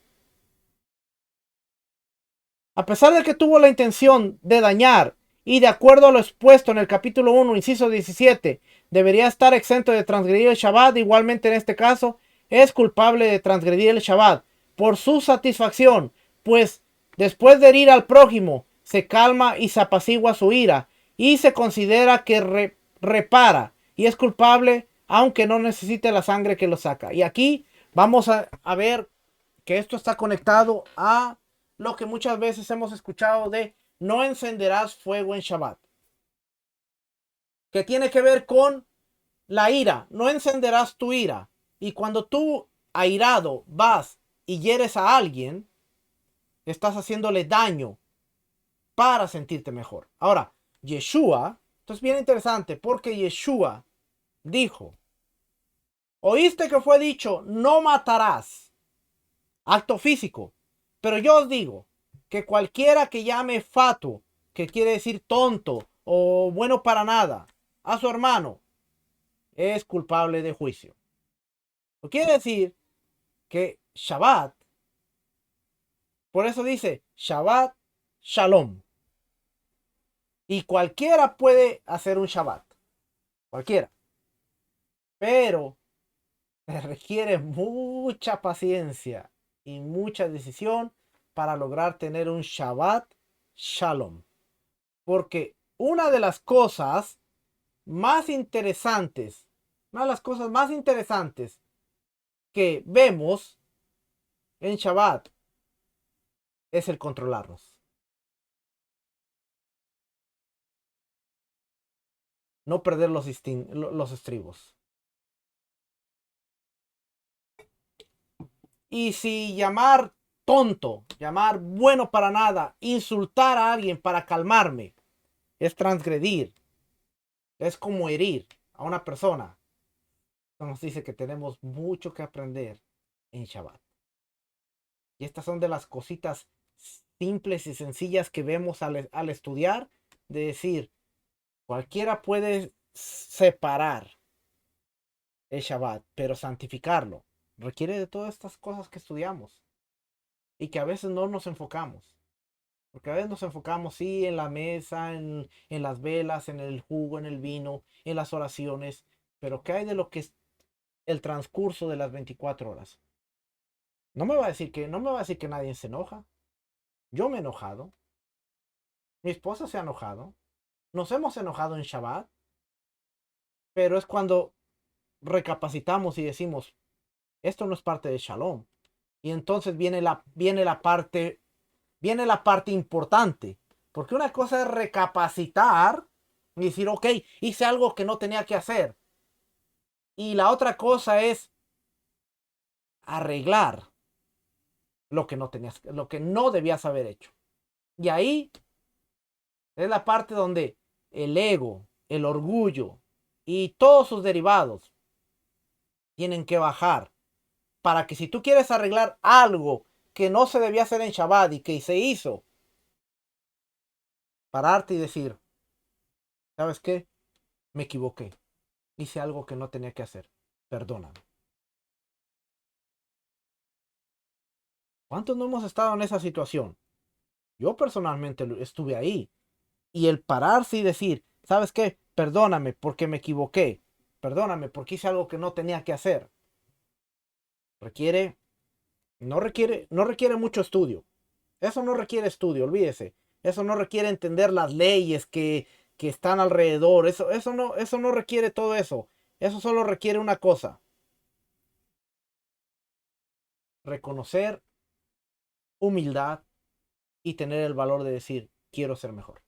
de dañar, y de acuerdo a lo expuesto en el capítulo 1, inciso 17, debería estar exento de transgredir el Shabbat. Igualmente en este caso es culpable de transgredir el Shabbat por su satisfacción, pues después de herir al prójimo se calma y se apacigua su ira, y se considera que repara, y es culpable aunque no necesite la sangre que lo saca. Y aquí vamos a ver que esto está conectado a lo que muchas veces hemos escuchado de no encenderás fuego en Shabbat, que tiene que ver con la ira. No encenderás tu ira. Y cuando tú, airado, vas y hieres a alguien, estás haciéndole daño para sentirte mejor. Ahora, Yeshua, esto es bien interesante porque Yeshua dijo: oíste que fue dicho, no matarás. Acto físico. Pero yo os digo que cualquiera que llame fatuo, que quiere decir tonto o bueno para nada, a su hermano, es culpable de juicio. Lo quiere decir que Shabbat, por eso dice Shabbat Shalom. Y cualquiera puede hacer un Shabbat. Cualquiera. Pero requiere mucha paciencia y mucha decisión para lograr tener un Shabbat Shalom. Porque una de las cosas más interesantes, que vemos en Shabbat es el controlarnos. No perder los estribos. Y si llamar tonto, llamar bueno para nada, insultar a alguien para calmarme, es transgredir, es como herir a una persona, nos dice que tenemos mucho que aprender en Shabbat. Y estas son de las cositas simples y sencillas que vemos al estudiar, de decir, cualquiera puede separar el Shabbat, pero santificarlo requiere de todas estas cosas que estudiamos y que a veces no nos enfocamos. Porque a veces nos enfocamos, sí, en la mesa, en las velas, en el jugo, en el vino, en las oraciones. Pero ¿qué hay de lo que es el transcurso de las 24 horas? No me va a decir que nadie se enoja. Yo me he enojado. Mi esposa se ha enojado. Nos hemos enojado en Shabbat. Pero es cuando recapacitamos y decimos, esto no es parte de Shalom. Y entonces viene la parte importante. Porque una cosa es recapacitar y decir, ok, hice algo que no tenía que hacer. Y la otra cosa es arreglar lo que no debías haber hecho. Y ahí es la parte donde el ego, el orgullo y todos sus derivados tienen que bajar. Para que si tú quieres arreglar algo que no se debía hacer en Shabbat y que se hizo, pararte y decir, ¿sabes qué? Me equivoqué. Hice algo que no tenía que hacer. Perdóname. ¿Cuántos no hemos estado en esa situación? Yo personalmente estuve ahí. Y el pararse y decir, ¿sabes qué? Perdóname porque me equivoqué. Perdóname porque hice algo que no tenía que hacer. Requiere, no requiere mucho estudio. Eso no requiere estudio, olvídese. Eso no requiere entender las leyes que están alrededor. Eso no requiere todo eso. Eso solo requiere una cosa. Reconocer humildad y tener el valor de decir, quiero ser mejor.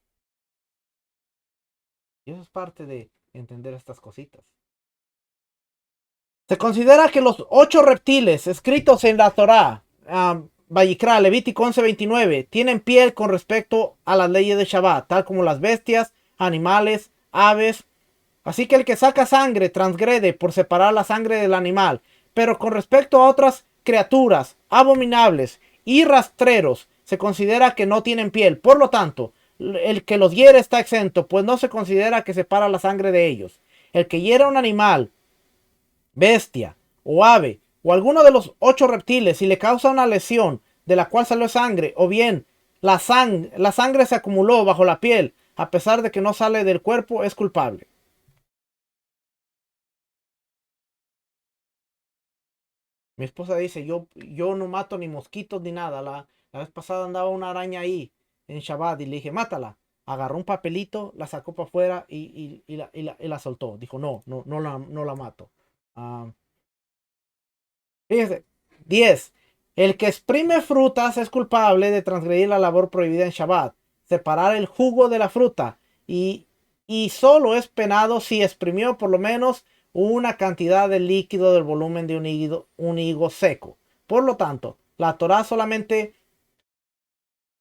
Y eso es parte de entender estas cositas. Se considera que los 8 reptiles escritos en la Torá, Vayikra, Levítico 11:29, tienen piel con respecto a las leyes de Shabbat, tal como las bestias, animales, aves. Así que el que saca sangre transgrede por separar la sangre del animal. Pero con respecto a otras criaturas abominables y rastreros, se considera que no tienen piel. Por lo tanto, el que los hiere está exento, pues no se considera que separa la sangre de ellos. El que hiera un animal, bestia o ave o alguno de los 8 reptiles y le causa una lesión de la cual salió sangre, o bien la sangre se acumuló bajo la piel a pesar de que no sale del cuerpo, es culpable. Mi esposa dice, yo no mato ni mosquitos ni nada. La vez pasada andaba una araña ahí en Shabbat y le dije, mátala. Agarró un papelito, la sacó para afuera y la soltó. Dijo, no la mato. Ah, fíjese. 10. El que exprime frutas es culpable de transgredir la labor prohibida en Shabbat. Separar el jugo de la fruta. Y, y solo es penado si exprimió por lo menos una cantidad de líquido del volumen de un higo seco. Por lo tanto, la Torah solamente,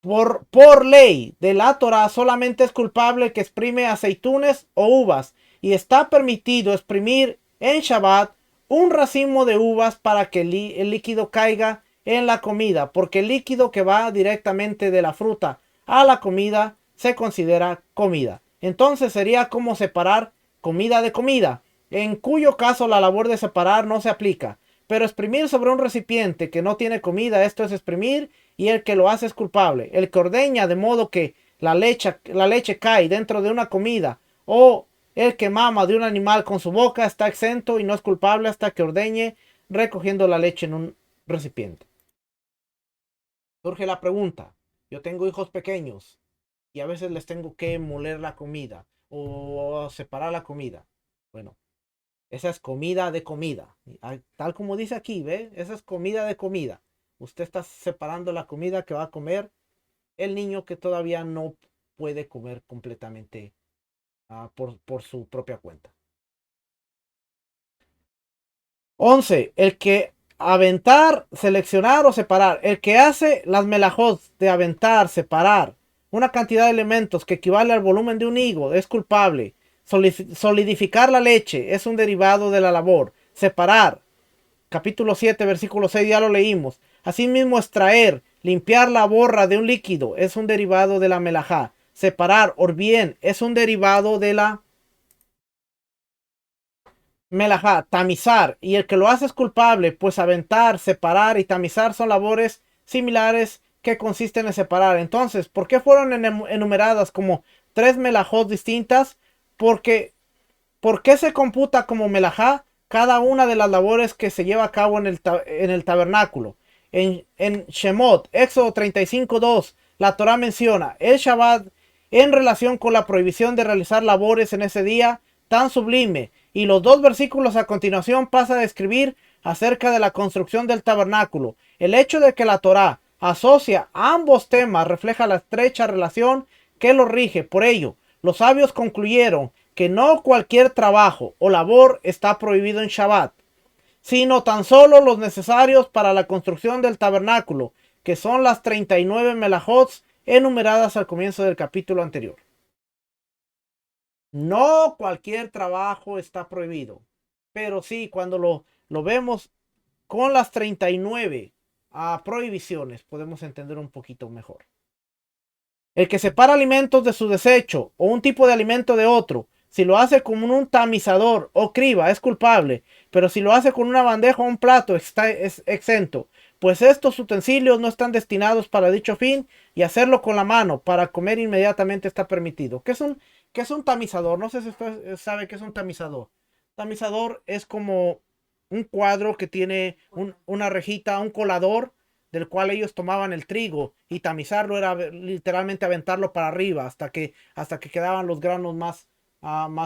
por ley de la Torah, solamente es culpable el que exprime aceitunes o uvas. Y está permitido exprimir en Shabbat un racimo de uvas para que el líquido caiga en la comida, porque el líquido que va directamente de la fruta a la comida se considera comida. Entonces sería como separar comida de comida, en cuyo caso la labor de separar no se aplica. Pero exprimir sobre un recipiente que no tiene comida, esto es exprimir, y el que lo hace es culpable. El que ordeña de modo que la leche cae dentro de una comida, o el que mama de un animal con su boca, está exento y no es culpable hasta que ordeñe recogiendo la leche en un recipiente. Surge la pregunta, yo tengo hijos pequeños y a veces les tengo que moler la comida o separar la comida. Bueno, esa es comida de comida. Tal como dice aquí, ¿ve? Esa es comida de comida. Usted está separando la comida que va a comer el niño que todavía no puede comer completamente por su propia cuenta. 11. El que aventar, seleccionar o separar. El que hace las melajot de aventar, separar una cantidad de elementos que equivale al volumen de un higo es culpable. Solidificar la leche es un derivado de la labor. Separar, capítulo 7, versículo 6, ya lo leímos. Asimismo, extraer, limpiar la borra de un líquido es un derivado de la melajá. Separar, o bien, es un derivado de la melajá. Tamizar, y el que lo hace es culpable, pues aventar, separar y tamizar son labores similares que consisten en separar. Entonces, ¿por qué fueron enumeradas como 3 melajot distintas? Porque, ¿por qué se computa como melajá cada una de las labores que se lleva a cabo en el tabernáculo? En Shemot, Éxodo 35:2, la Torah menciona el Shabbat en relación con la prohibición de realizar labores en ese día tan sublime. Y los 2 versículos a continuación pasa a describir acerca de la construcción del tabernáculo. El hecho de que la Torah asocia ambos temas refleja la estrecha relación que lo rige. Por ello, los sabios concluyeron que no cualquier trabajo o labor está prohibido en Shabbat, sino tan solo los necesarios para la construcción del tabernáculo, que son las 39 melajot enumeradas al comienzo del capítulo anterior. No cualquier trabajo está prohibido, pero sí, cuando lo vemos con las 39 prohibiciones, podemos entender un poquito mejor. El que separa alimentos de su desecho o un tipo de alimento de otro, si lo hace con un tamizador o criba, es culpable, pero si lo hace con una bandeja o un plato, es exento, pues estos utensilios no están destinados para dicho fin, y hacerlo con la mano para comer inmediatamente está permitido. ¿Qué es un tamizador? No sé si usted sabe qué es un tamizador. Tamizador es como un cuadro que tiene una rejita, un colador, del cual ellos tomaban el trigo, y tamizarlo era literalmente aventarlo para arriba hasta que quedaban los granos más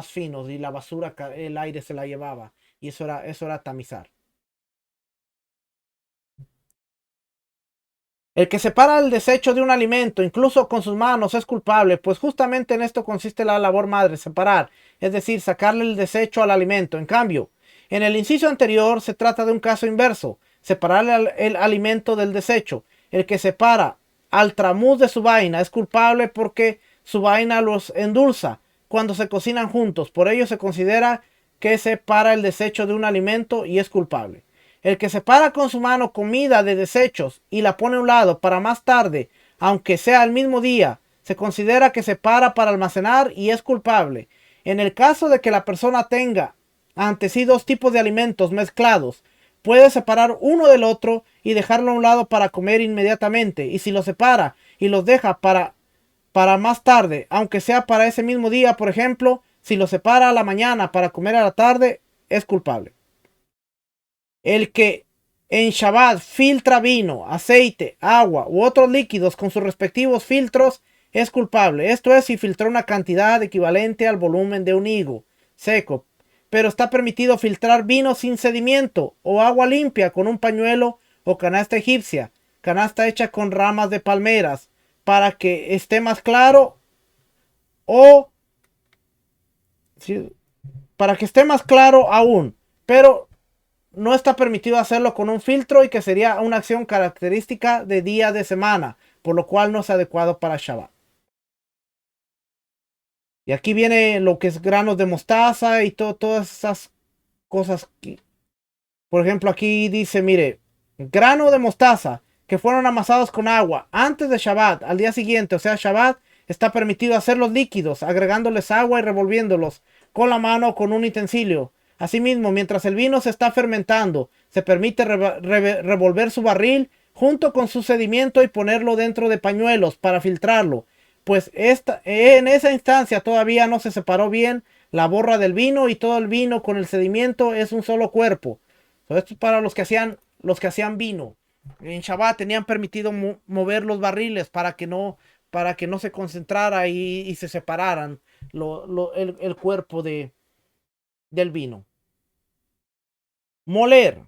finos, y la basura, el aire se la llevaba, y eso era tamizar. El que separa el desecho de un alimento, incluso con sus manos, es culpable, pues justamente en esto consiste la labor madre, separar, es decir, sacarle el desecho al alimento. En cambio, en el inciso anterior se trata de un caso inverso, separar el alimento del desecho. El que separa al tramuz de su vaina es culpable, porque su vaina los endulza cuando se cocinan juntos. Por ello se considera que separa el desecho de un alimento y es culpable. El que separa con su mano comida de desechos y la pone a un lado para más tarde, aunque sea el mismo día, se considera que separa para almacenar y es culpable. En el caso de que la persona tenga ante sí dos tipos de alimentos mezclados, puede separar uno del otro y dejarlo a un lado para comer inmediatamente. Y si los separa y los deja para más tarde, aunque sea para ese mismo día, por ejemplo, si los separa a la mañana para comer a la tarde, es culpable. El que en Shabbat filtra vino, aceite, agua u otros líquidos con sus respectivos filtros es culpable. Esto es, si filtró una cantidad equivalente al volumen de un higo seco. Pero está permitido filtrar vino sin sedimento o agua limpia con un pañuelo o canasta egipcia, canasta hecha con ramas de palmeras, para que esté más claro, o para que esté más claro aún. Pero no está permitido hacerlo con un filtro, y que sería una acción característica de día de semana, por lo cual no es adecuado para Shabbat. Y aquí viene lo que es granos de mostaza y todas esas cosas. Por ejemplo, aquí dice, mire, grano de mostaza que fueron amasados con agua antes de Shabbat, al día siguiente, o sea, Shabbat, está permitido hacerlos líquidos, agregándoles agua y revolviéndolos con la mano o con un utensilio. Asimismo, mientras el vino se está fermentando, se permite revolver su barril junto con su sedimento y ponerlo dentro de pañuelos para filtrarlo, pues en esa instancia todavía no se separó bien la borra del vino, y todo el vino con el sedimento es un solo cuerpo. Esto es para los que hacían vino. En Shabbat tenían permitido mover los barriles para que no se concentrara y se separaran el cuerpo del vino. Moler.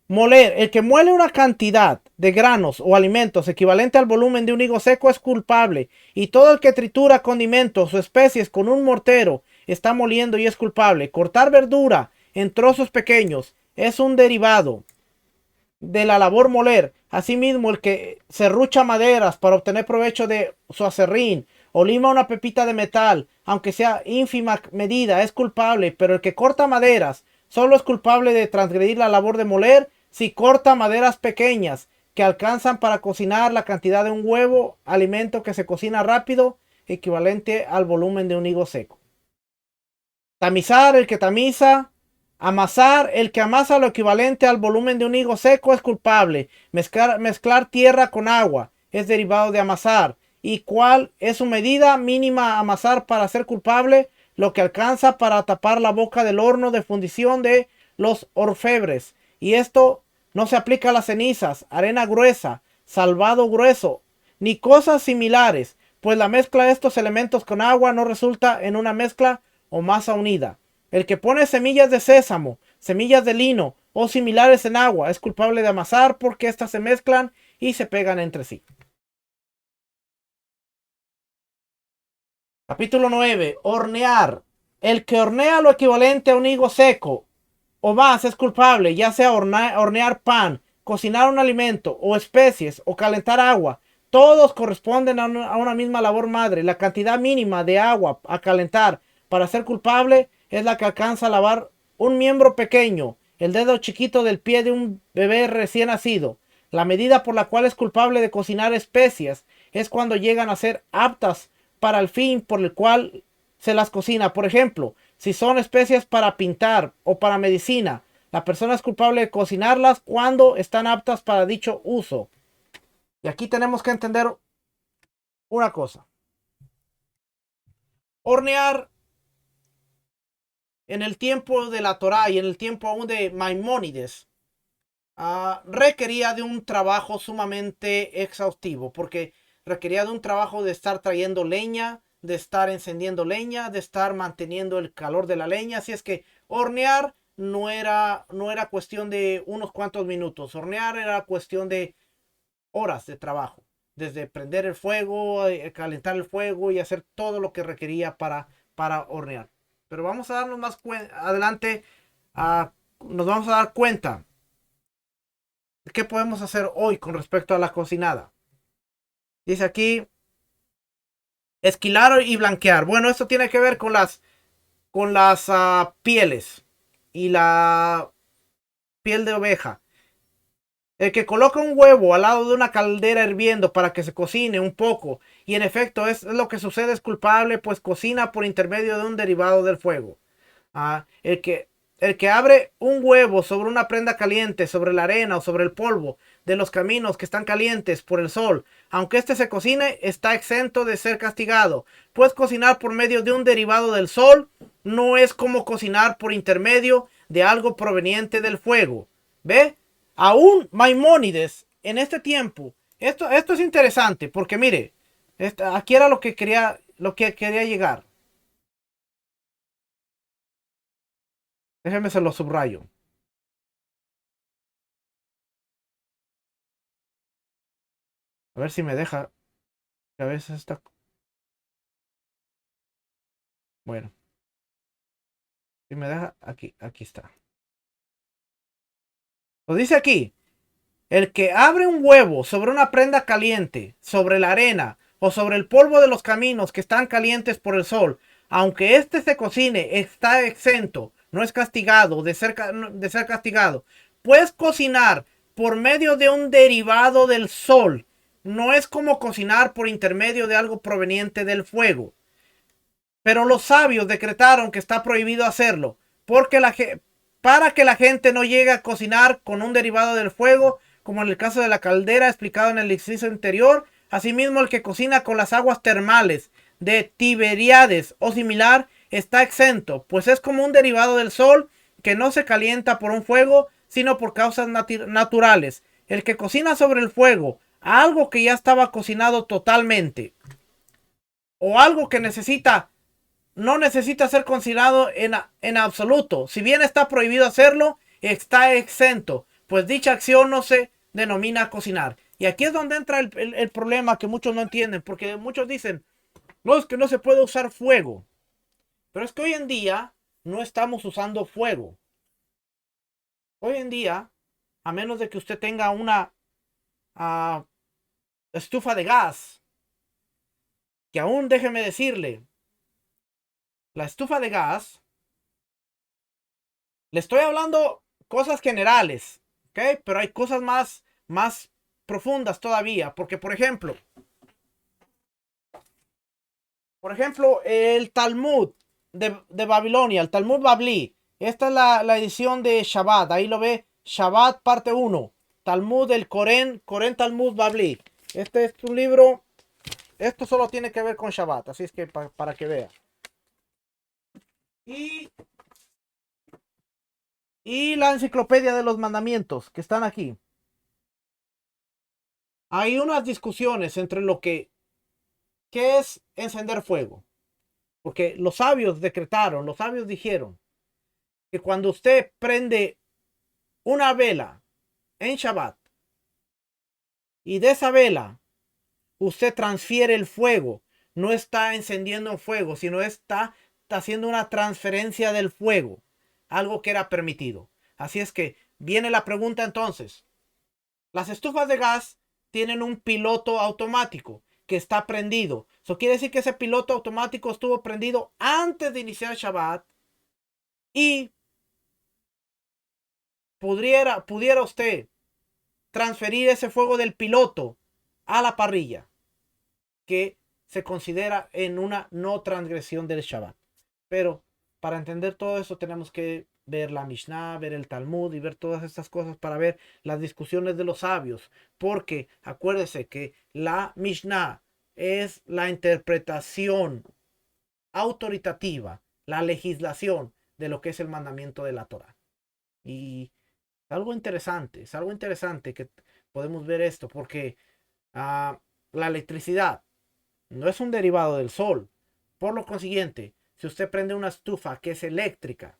Moler. El que muele una cantidad de granos o alimentos equivalente al volumen de un higo seco es culpable. Y todo el que tritura condimentos o especies con un mortero está moliendo y es culpable. Cortar verdura en trozos pequeños es un derivado de la labor moler. Asimismo, el que serrucha maderas para obtener provecho de su aserrín, o lima una pepita de metal, aunque sea ínfima medida, es culpable. Pero el que corta maderas solo es culpable de transgredir la labor de moler si corta maderas pequeñas que alcanzan para cocinar la cantidad de un huevo, alimento que se cocina rápido, equivalente al volumen de un higo seco. Tamizar, el que tamiza. Amasar, el que amasa lo equivalente al volumen de un higo seco es culpable. Mezclar tierra con agua es derivado de amasar. ¿Y cuál es su medida mínima a amasar para ser culpable? Lo que alcanza para tapar la boca del horno de fundición de los orfebres. Y esto no se aplica a las cenizas, arena gruesa, salvado grueso, ni cosas similares, pues la mezcla de estos elementos con agua no resulta en una mezcla o masa unida. El que pone semillas de sésamo, semillas de lino o similares en agua es culpable de amasar, porque éstas se mezclan y se pegan entre sí. Capítulo 9. Hornear. El que hornea lo equivalente a un higo seco o más es culpable, ya sea hornear pan, cocinar un alimento o especies o calentar agua. Todos corresponden a una misma labor madre. La cantidad mínima de agua a calentar para ser culpable es la que alcanza a lavar un miembro pequeño, el dedo chiquito del pie de un bebé recién nacido. La medida por la cual es culpable de cocinar especias es cuando llegan a ser aptas para el fin por el cual se las cocina. Por ejemplo, si son especias para pintar o para medicina, la persona es culpable de cocinarlas cuando están aptas para dicho uso. Y aquí tenemos que entender una cosa. Hornear en el tiempo de la Torá y en el tiempo aún de Maimónides requería de un trabajo sumamente exhaustivo, porque requería de un trabajo de estar trayendo leña, de estar encendiendo leña, de estar manteniendo el calor de la leña. Así es que hornear no era cuestión de unos cuantos minutos. Hornear era cuestión de horas de trabajo. Desde prender el fuego, calentar el fuego y hacer todo lo que requería para hornear. Pero vamos a darnos más adelante. Nos vamos a dar cuenta de qué podemos hacer hoy con respecto a la cocinada. Dice aquí, esquilar y blanquear. Bueno, esto tiene que ver con las pieles y la piel de oveja. El que coloca un huevo al lado de una caldera hirviendo para que se cocine un poco, y en efecto es lo que sucede, es culpable, pues cocina por intermedio de un derivado del fuego. El que abre un huevo sobre una prenda caliente, sobre la arena o sobre el polvo de los caminos que están calientes por el sol, aunque éste se cocine, está exento de ser castigado, pues cocinar por medio de un derivado del sol no es como cocinar por intermedio de algo proveniente del fuego. ¿Ve? Aún Maimónides en este tiempo, esto es interesante porque mire, aquí era lo que quería llegar. Déjenme se lo subrayo. A ver si me deja. A veces está. Bueno, si me deja. Aquí está. Lo dice aquí. El que abre un huevo sobre una prenda caliente, sobre la arena o sobre el polvo de los caminos que están calientes por el sol, aunque éste se cocine, está exento, no es castigado de ser castigado. Puedes cocinar por medio de un derivado del sol. No es como cocinar por intermedio de algo proveniente del fuego. Pero los sabios decretaron que está prohibido hacerlo, porque para que la gente no llegue a cocinar con un derivado del fuego, como en el caso de la caldera explicado en el inciso anterior. Asimismo, el que cocina con las aguas termales de Tiberíades o similar está exento, pues es como un derivado del sol que no se calienta por un fuego, sino por causas naturales. El que cocina sobre el fuego algo que ya estaba cocinado totalmente, o algo que no necesita ser considerado en absoluto. Si bien está prohibido hacerlo, está exento, pues dicha acción no se denomina cocinar. Y aquí es donde entra el problema que muchos no entienden, porque muchos dicen, no, es que no se puede usar fuego. Pero es que hoy en día no estamos usando fuego. Hoy en día, a menos de que usted tenga una ah, estufa de gas, que aún déjeme decirle, la estufa de gas, le estoy hablando cosas generales, ¿ok? Pero hay cosas más profundas todavía, porque por ejemplo, el Talmud de Babilonia, el Talmud Babli, esta es la edición de Shabbat, ahí lo ve, Shabbat parte 1, Talmud del Corén Talmud Babli. Este es un libro, esto solo tiene que ver con Shabbat, así es que para que vea. Y, y la enciclopedia de los mandamientos que están aquí. Hay unas discusiones entre qué es encender fuego. Porque los sabios decretaron, los sabios dijeron que cuando usted prende una vela en Shabbat y de esa vela usted transfiere el fuego, no está encendiendo un fuego, sino está haciendo una transferencia del fuego, algo que era permitido. Así es que viene la pregunta entonces. Las estufas de gas tienen un piloto automático que está prendido. Eso quiere decir que ese piloto automático estuvo prendido antes de iniciar Shabbat y pudiera usted transferir ese fuego del piloto a la parrilla, que se considera en una no transgresión del Shabbat. Pero para entender todo eso tenemos que ver la Mishnah, ver el Talmud y ver todas estas cosas para ver las discusiones de los sabios. Porque acuérdese que la Mishnah es la interpretación autoritativa, la legislación de lo que es el mandamiento de la Torah. Y es algo interesante que podemos ver esto porque la electricidad no es un derivado del sol. Por lo consiguiente, si usted prende una estufa que es eléctrica,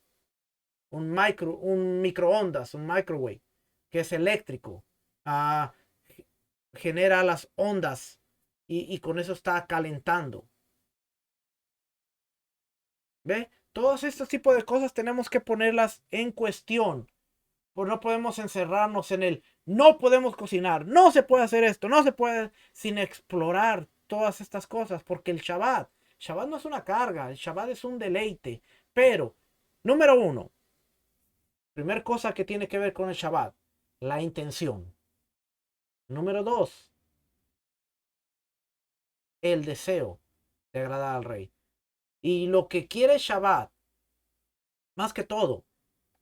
un microondas, un microwave, que es eléctrico, uh, genera las ondas y con eso está calentando. ¿Ve? Todos estos tipos de cosas tenemos que ponerlas en cuestión. Pues no podemos encerrarnos en el no podemos cocinar, no se puede hacer esto, no se puede sin explorar todas estas cosas, porque el Shabbat no es una carga, el Shabbat es un deleite. Pero, número uno, primer cosa que tiene que ver con el Shabbat, la intención. Número dos, el deseo de agradar al rey. Y lo que quiere el Shabbat, más que todo,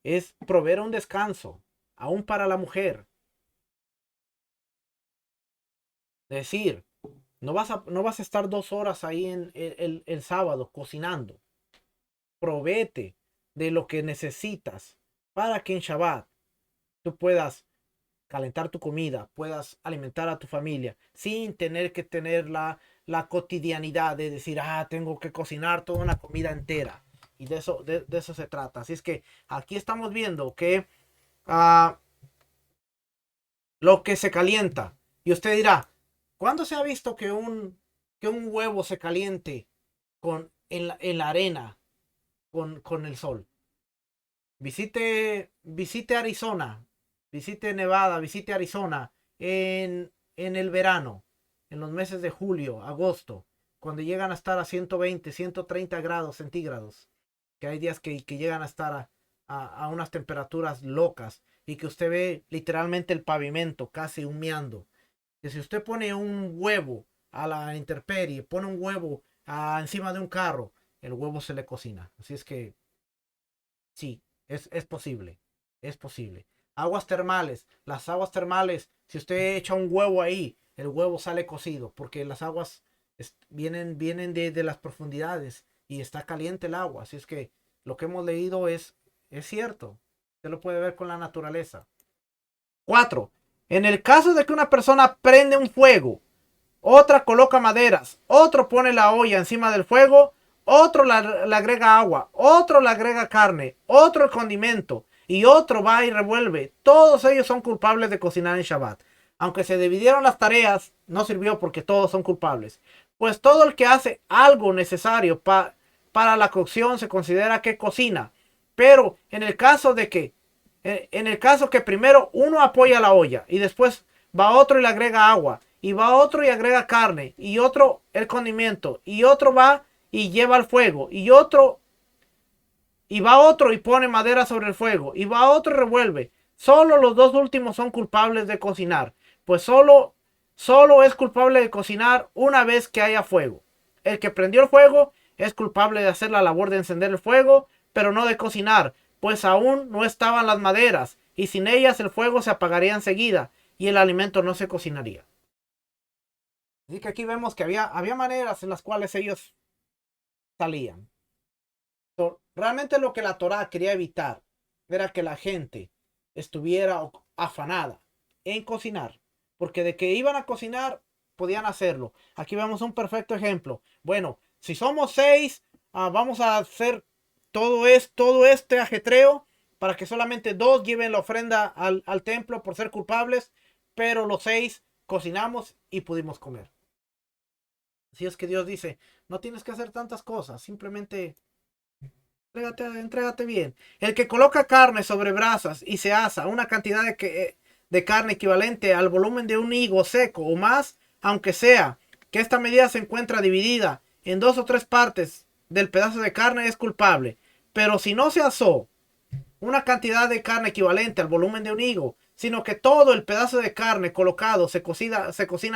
es proveer un descanso, aún para la mujer. Es decir, no vas a estar 2 horas ahí en el sábado cocinando. Provéete de lo que necesitas para que en Shabbat tú puedas calentar tu comida, puedas alimentar a tu familia sin tener que tener la cotidianidad de decir, tengo que cocinar toda una comida entera. Y de eso se trata. Así es que aquí estamos viendo que lo que se calienta. Y usted dirá, ¿cuándo se ha visto que un huevo se caliente en la arena con el sol? Visite Arizona, visite Nevada, visite Arizona en el verano, en los meses de julio, agosto, cuando llegan a estar a 120, 130 grados centígrados, que hay días que llegan a estar a unas temperaturas locas y que usted ve literalmente el pavimento casi humeando. Que si usted pone un huevo a la intemperie, pone un huevo encima de un carro, el huevo se le cocina. Así es que sí, es posible. Es posible. Aguas termales. Las aguas termales, si usted echa un huevo ahí, el huevo sale cocido porque las aguas vienen de las profundidades y está caliente el agua. Así es que lo que hemos leído es cierto. Usted lo puede ver con la naturaleza. 4. En el caso de que una persona prende un fuego, otra coloca maderas, otro pone la olla encima del fuego, otro le agrega agua, otro le agrega carne, otro el condimento y otro va y revuelve. Todos ellos son culpables de cocinar en Shabbat. Aunque se dividieron las tareas, no sirvió porque todos son culpables. Pues todo el que hace algo necesario para la cocción se considera que cocina. Pero en el caso que primero uno apoya la olla y después va otro y le agrega agua y va otro y agrega carne y otro el condimento y otro va y lleva al fuego y va otro y pone madera sobre el fuego y va otro y revuelve. Solo los dos últimos son culpables de cocinar, pues solo es culpable de cocinar una vez que haya fuego. El que prendió el fuego es culpable de hacer la labor de encender el fuego, pero no de cocinar, pues aún no estaban las maderas y sin ellas el fuego se apagaría enseguida y el alimento no se cocinaría. Así que aquí vemos que había maneras en las cuales ellos salían. Realmente lo que la Torá quería evitar era que la gente estuviera afanada en cocinar, porque de que iban a cocinar podían hacerlo. Aquí vemos un perfecto ejemplo. Bueno, si somos 6, vamos a hacer todo este ajetreo para que solamente 2 lleven la ofrenda al templo por ser culpables, pero los 6 cocinamos y pudimos comer. Así es que Dios dice, no tienes que hacer tantas cosas, simplemente entrégate bien. El que coloca carne sobre brasas y se asa una cantidad de carne equivalente al volumen de un higo seco o más, aunque sea que esta medida se encuentra dividida en 2 o 3 partes del pedazo de carne, es culpable. Pero si no se asó una cantidad de carne equivalente al volumen de un higo, sino que todo el pedazo de carne colocado se cocina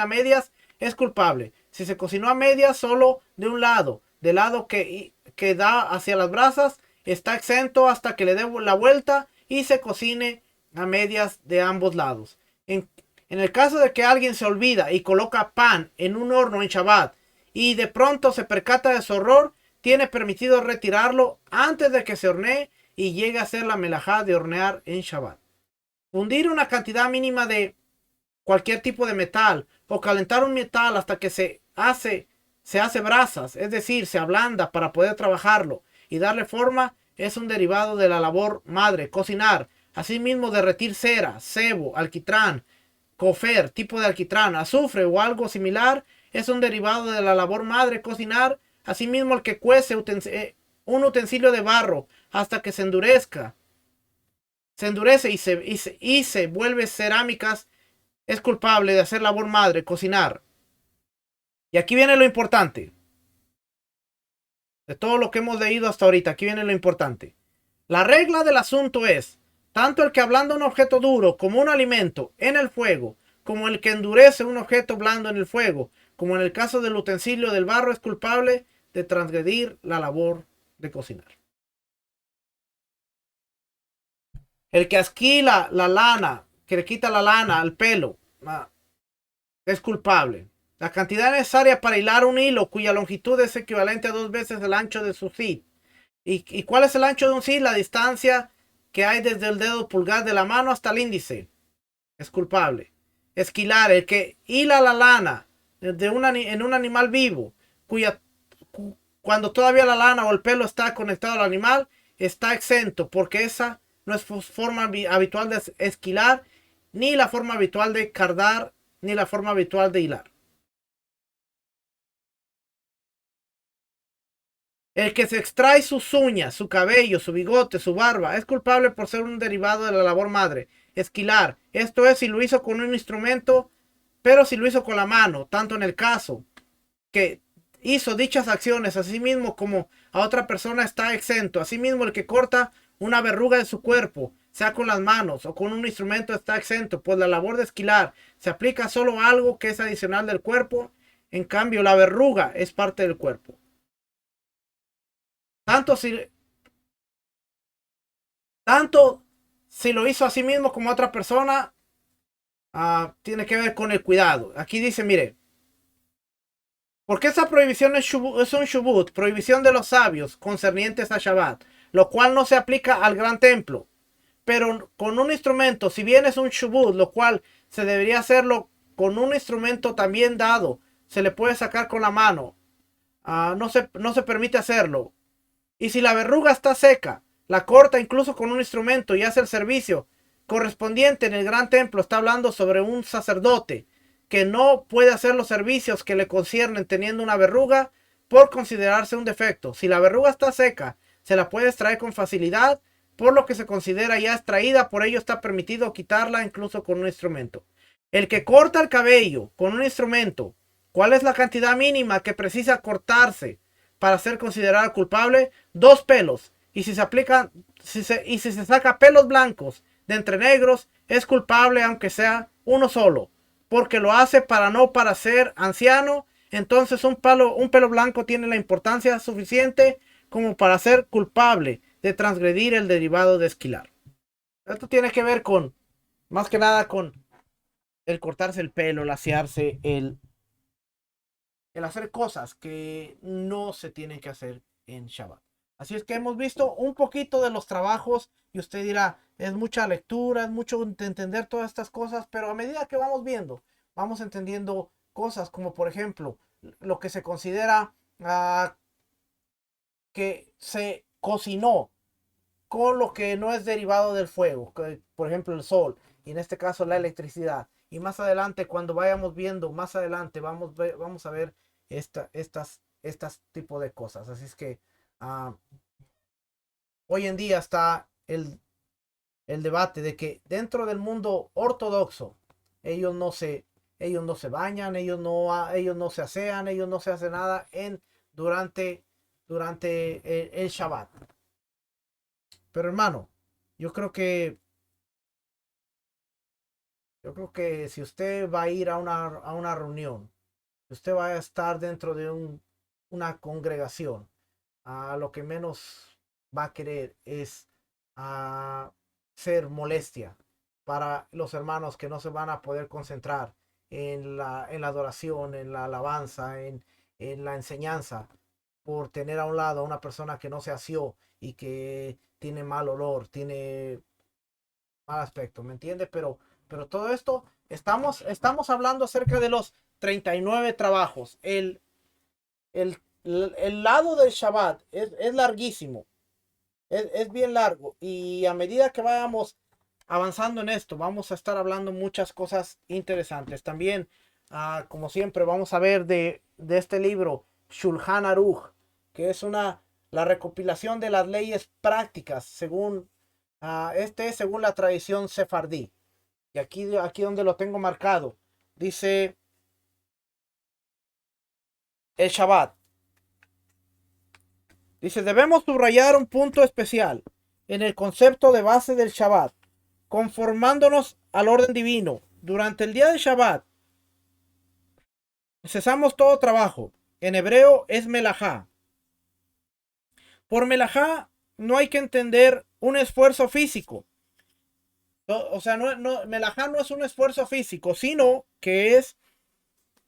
a medias, es culpable. Si se cocinó a medias solo de un lado, del lado que da hacia las brasas, está exento hasta que le dé la vuelta y se cocine a medias de ambos lados. En el caso de que alguien se olvida y coloca pan en un horno en Shabbat y de pronto se percata de su error, tiene permitido retirarlo antes de que se hornee y llegue a ser la melajá de hornear en Shabbat. Fundir una cantidad mínima de cualquier tipo de metal o calentar un metal hasta que se hace brasas, es decir, se ablanda para poder trabajarlo y darle forma, es un derivado de la labor madre. Cocinar, asimismo derretir cera, sebo, alquitrán, cofer, tipo de alquitrán, azufre o algo similar, es un derivado de la labor madre. Cocinar, asimismo el que cuece un utensilio de barro hasta que se endurece y se vuelve cerámicas, es culpable de hacer labor madre, cocinar. Y aquí viene lo importante. De todo lo que hemos leído hasta ahorita, aquí viene lo importante. La regla del asunto es, tanto el que ablanda un objeto duro como un alimento en el fuego, como el que endurece un objeto blando en el fuego, como en el caso del utensilio del barro, es culpable de transgredir la labor de cocinar. El que asquila la lana, que le quita la lana al pelo, es culpable. La cantidad necesaria para hilar un hilo cuya longitud es equivalente a 2 veces el ancho de su zip. ¿Y cuál es el ancho de un zip? La distancia que hay desde el dedo pulgar de la mano hasta el índice. Es culpable. Esquilar, el que hila la lana en un animal vivo, cuando todavía la lana o el pelo está conectado al animal, está exento, porque esa no es forma habitual de esquilar, ni la forma habitual de cardar, ni la forma habitual de hilar. El que se extrae sus uñas, su cabello, su bigote, su barba, es culpable por ser un derivado de la labor madre. Esquilar, esto es si lo hizo con un instrumento, pero si lo hizo con la mano, tanto en el caso que hizo dichas acciones a sí mismo como a otra persona, está exento. Asimismo, el que corta una verruga de su cuerpo, sea con las manos o con un instrumento, está exento, pues la labor de esquilar se aplica solo a algo que es adicional del cuerpo. En cambio, la verruga es parte del cuerpo. Tanto si, tanto si lo hizo a sí mismo como a otra persona, tiene que ver con el cuidado. Aquí dice, mire, porque esa prohibición es un shubut, prohibición de los sabios concernientes a Shabbat, lo cual no se aplica al gran templo. Pero con un instrumento, si bien es un shubut, lo cual se debería hacerlo con un instrumento también dado, se le puede sacar con la mano. No se permite hacerlo. Y si la verruga está seca, la corta incluso con un instrumento y hace el servicio correspondiente en el gran templo. Está hablando sobre un sacerdote que no puede hacer los servicios que le conciernen teniendo una verruga por considerarse un defecto. Si la verruga está seca, se la puede extraer con facilidad, por lo que se considera ya extraída, por ello está permitido quitarla incluso con un instrumento. El que corta el cabello con un instrumento, ¿cuál es la cantidad mínima que precisa cortarse para ser considerado culpable? 2 pelos. Y si se saca pelos blancos de entre negros, es culpable aunque sea uno solo, porque lo hace para ser anciano. Entonces un pelo blanco tiene la importancia suficiente como para ser culpable de transgredir el derivado de esquilar. Esto tiene que ver más que nada con el cortarse el pelo, el asearse, el hacer cosas que no se tienen que hacer en Shabbat. Así es que hemos visto un poquito de los trabajos y usted dirá, es mucha lectura, es mucho entender todas estas cosas, pero a medida que vamos viendo, vamos entendiendo cosas como por ejemplo lo que se considera que se cocinó con lo que no es derivado del fuego, por ejemplo el sol, y en este caso la electricidad. Y más adelante, cuando vayamos viendo, más adelante vamos a ver estas tipo de cosas. Así es que ah, hoy en día está el debate de que dentro del mundo ortodoxo ellos no se, ellos no se bañan, ellos no se asean, ellos no se hacen nada durante, durante el Shabbat. Pero hermano, yo creo que yo creo que si usted va a ir a una reunión, si usted va a estar dentro de una congregación, a lo que menos va a querer es a ser molestia para los hermanos que no se van a poder concentrar en la adoración, en la alabanza, en la enseñanza, por tener a un lado a una persona que no se asió y que tiene mal olor, tiene mal aspecto, ¿me entiende? Pero todo esto, estamos hablando acerca de los 39 trabajos. El lado del Shabbat es larguísimo, es bien largo. Y a medida que vayamos avanzando en esto, vamos a estar hablando muchas cosas interesantes. También, como siempre, vamos a ver de este libro, Shulchan Aruch, que es la recopilación de las leyes prácticas según, según la tradición sefardí. Y aquí donde lo tengo marcado, dice el Shabbat. Dice, debemos subrayar un punto especial en el concepto de base del Shabbat, conformándonos al orden divino. Durante el día de Shabbat, cesamos todo trabajo. En hebreo es melajá. Por melajá no hay que entender un esfuerzo físico. O sea, melajá no es un esfuerzo físico, sino que es,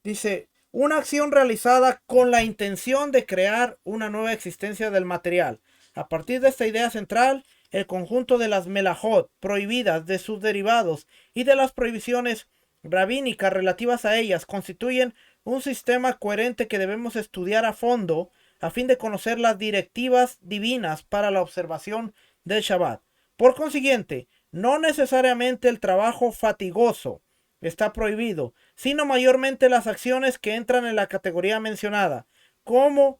dice, una acción realizada con la intención de crear una nueva existencia del material. A partir de esta idea central, el conjunto de las melajot prohibidas, de sus derivados y de las prohibiciones rabínicas relativas a ellas constituyen un sistema coherente que debemos estudiar a fondo a fin de conocer las directivas divinas para la observación del Shabbat. Por consiguiente, no necesariamente el trabajo fatigoso está prohibido, sino mayormente las acciones que entran en la categoría mencionada, como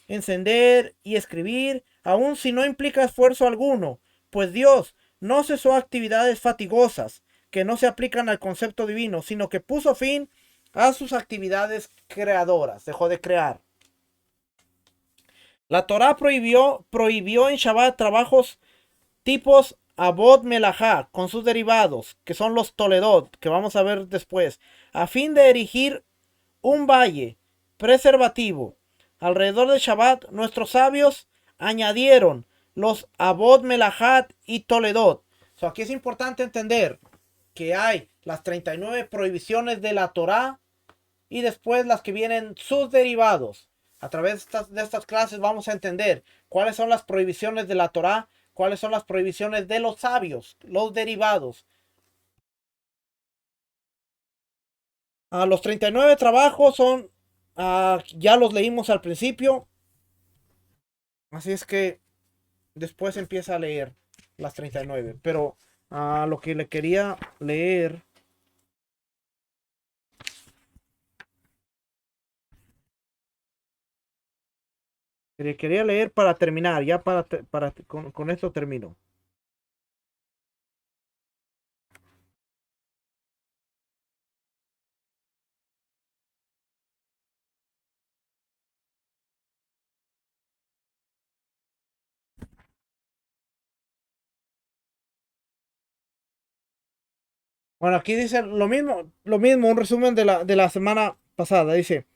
encender y escribir, aun si no implica esfuerzo alguno, pues Dios no cesó actividades fatigosas que no se aplican al concepto divino, sino que puso fin a sus actividades creadoras, dejó de crear. La Torá prohibió en Shabbat trabajos tipos Abod Melajá con sus derivados, que son los Toledot, que vamos a ver después, a fin de erigir un valle preservativo. Alrededor de Shabbat, nuestros sabios añadieron los Abod Melajat y Toledot. Aquí es importante entender que hay las 39 prohibiciones de la Torá y después las que vienen sus derivados. A través de estas clases vamos a entender cuáles son las prohibiciones de la Torá, cuáles son las prohibiciones de los sabios, los derivados. Los 39 trabajos son, ya los leímos al principio, así es que después empieza a leer las 39. Pero lo que le quería leer, para terminar, ya con esto termino. Bueno, aquí dice lo mismo, un resumen de la semana pasada. Dice,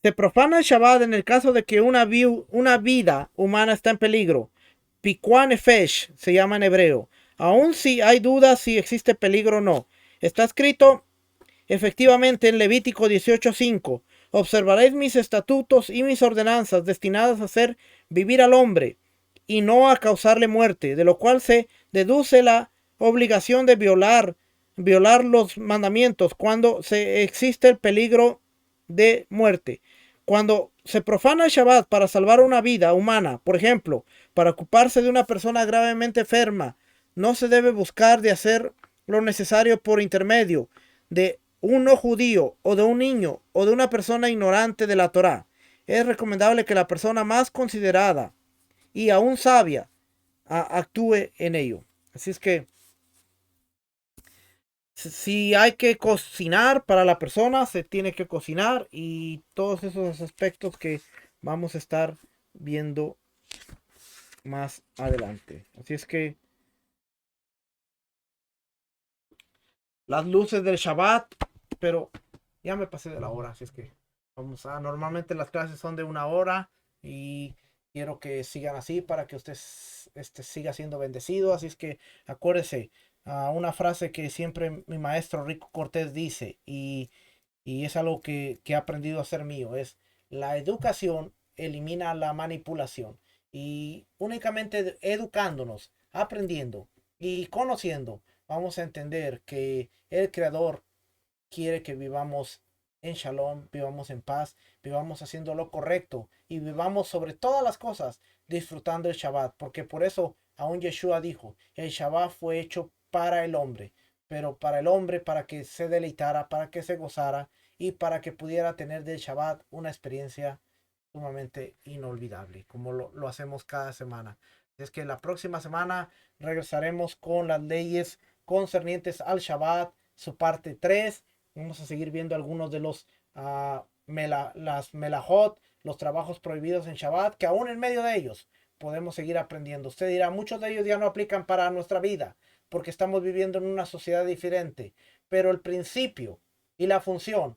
se profana el Shabbat en el caso de que una vida humana está en peligro. Pikuan Nefesh se llama en hebreo. Aun si hay dudas si existe peligro o no. Está escrito efectivamente en Levítico 18:5. Observaréis mis estatutos y mis ordenanzas destinadas a hacer vivir al hombre y no a causarle muerte, de lo cual se deduce la obligación de violar los mandamientos cuando existe el peligro de muerte. Cuando se profana el Shabbat para salvar una vida humana, por ejemplo, para ocuparse de una persona gravemente enferma, no se debe buscar de hacer lo necesario por intermedio de un no judío o de un niño o de una persona ignorante de la Torá. Es recomendable que la persona más considerada y aún sabia actúe en ello. Así es que si hay que cocinar para la persona, se tiene que cocinar y todos esos aspectos que vamos a estar viendo más adelante. Así es que las luces del Shabbat, pero ya me pasé de la hora, así es que normalmente las clases son de 1 hora y quiero que sigan así para que usted siga siendo bendecido, así es que acuérdese, una frase que siempre mi maestro Rico Cortés dice y es algo que he aprendido a ser mío, es la educación elimina la manipulación y únicamente educándonos, aprendiendo y conociendo, vamos a entender que el Creador quiere que vivamos en shalom, vivamos en paz, vivamos haciendo lo correcto y vivamos sobre todas las cosas disfrutando el Shabbat, porque por eso aún Yeshua dijo, el Shabbat fue hecho para el hombre, pero para el hombre, para que se deleitara, para que se gozara y para que pudiera tener del Shabbat una experiencia sumamente inolvidable, como lo hacemos cada semana. Es que la próxima semana regresaremos con las leyes concernientes al Shabbat, su parte 3. Vamos a seguir viendo algunos de las melajot, los trabajos prohibidos en Shabbat, que aún en medio de ellos podemos seguir aprendiendo. Usted dirá, muchos de ellos ya no aplican para nuestra vida, porque estamos viviendo en una sociedad diferente, pero el principio y la función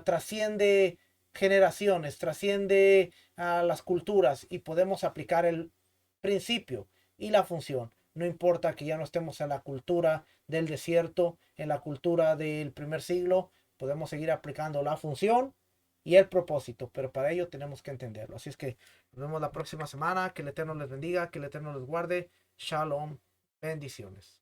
trasciende generaciones, trasciende a las culturas y podemos aplicar el principio y la función. No importa que ya no estemos en la cultura del desierto, en la cultura del primer siglo, podemos seguir aplicando la función y el propósito, pero para ello tenemos que entenderlo. Así es que nos vemos la próxima semana. Que el Eterno les bendiga, que el Eterno les guarde. Shalom. Bendiciones.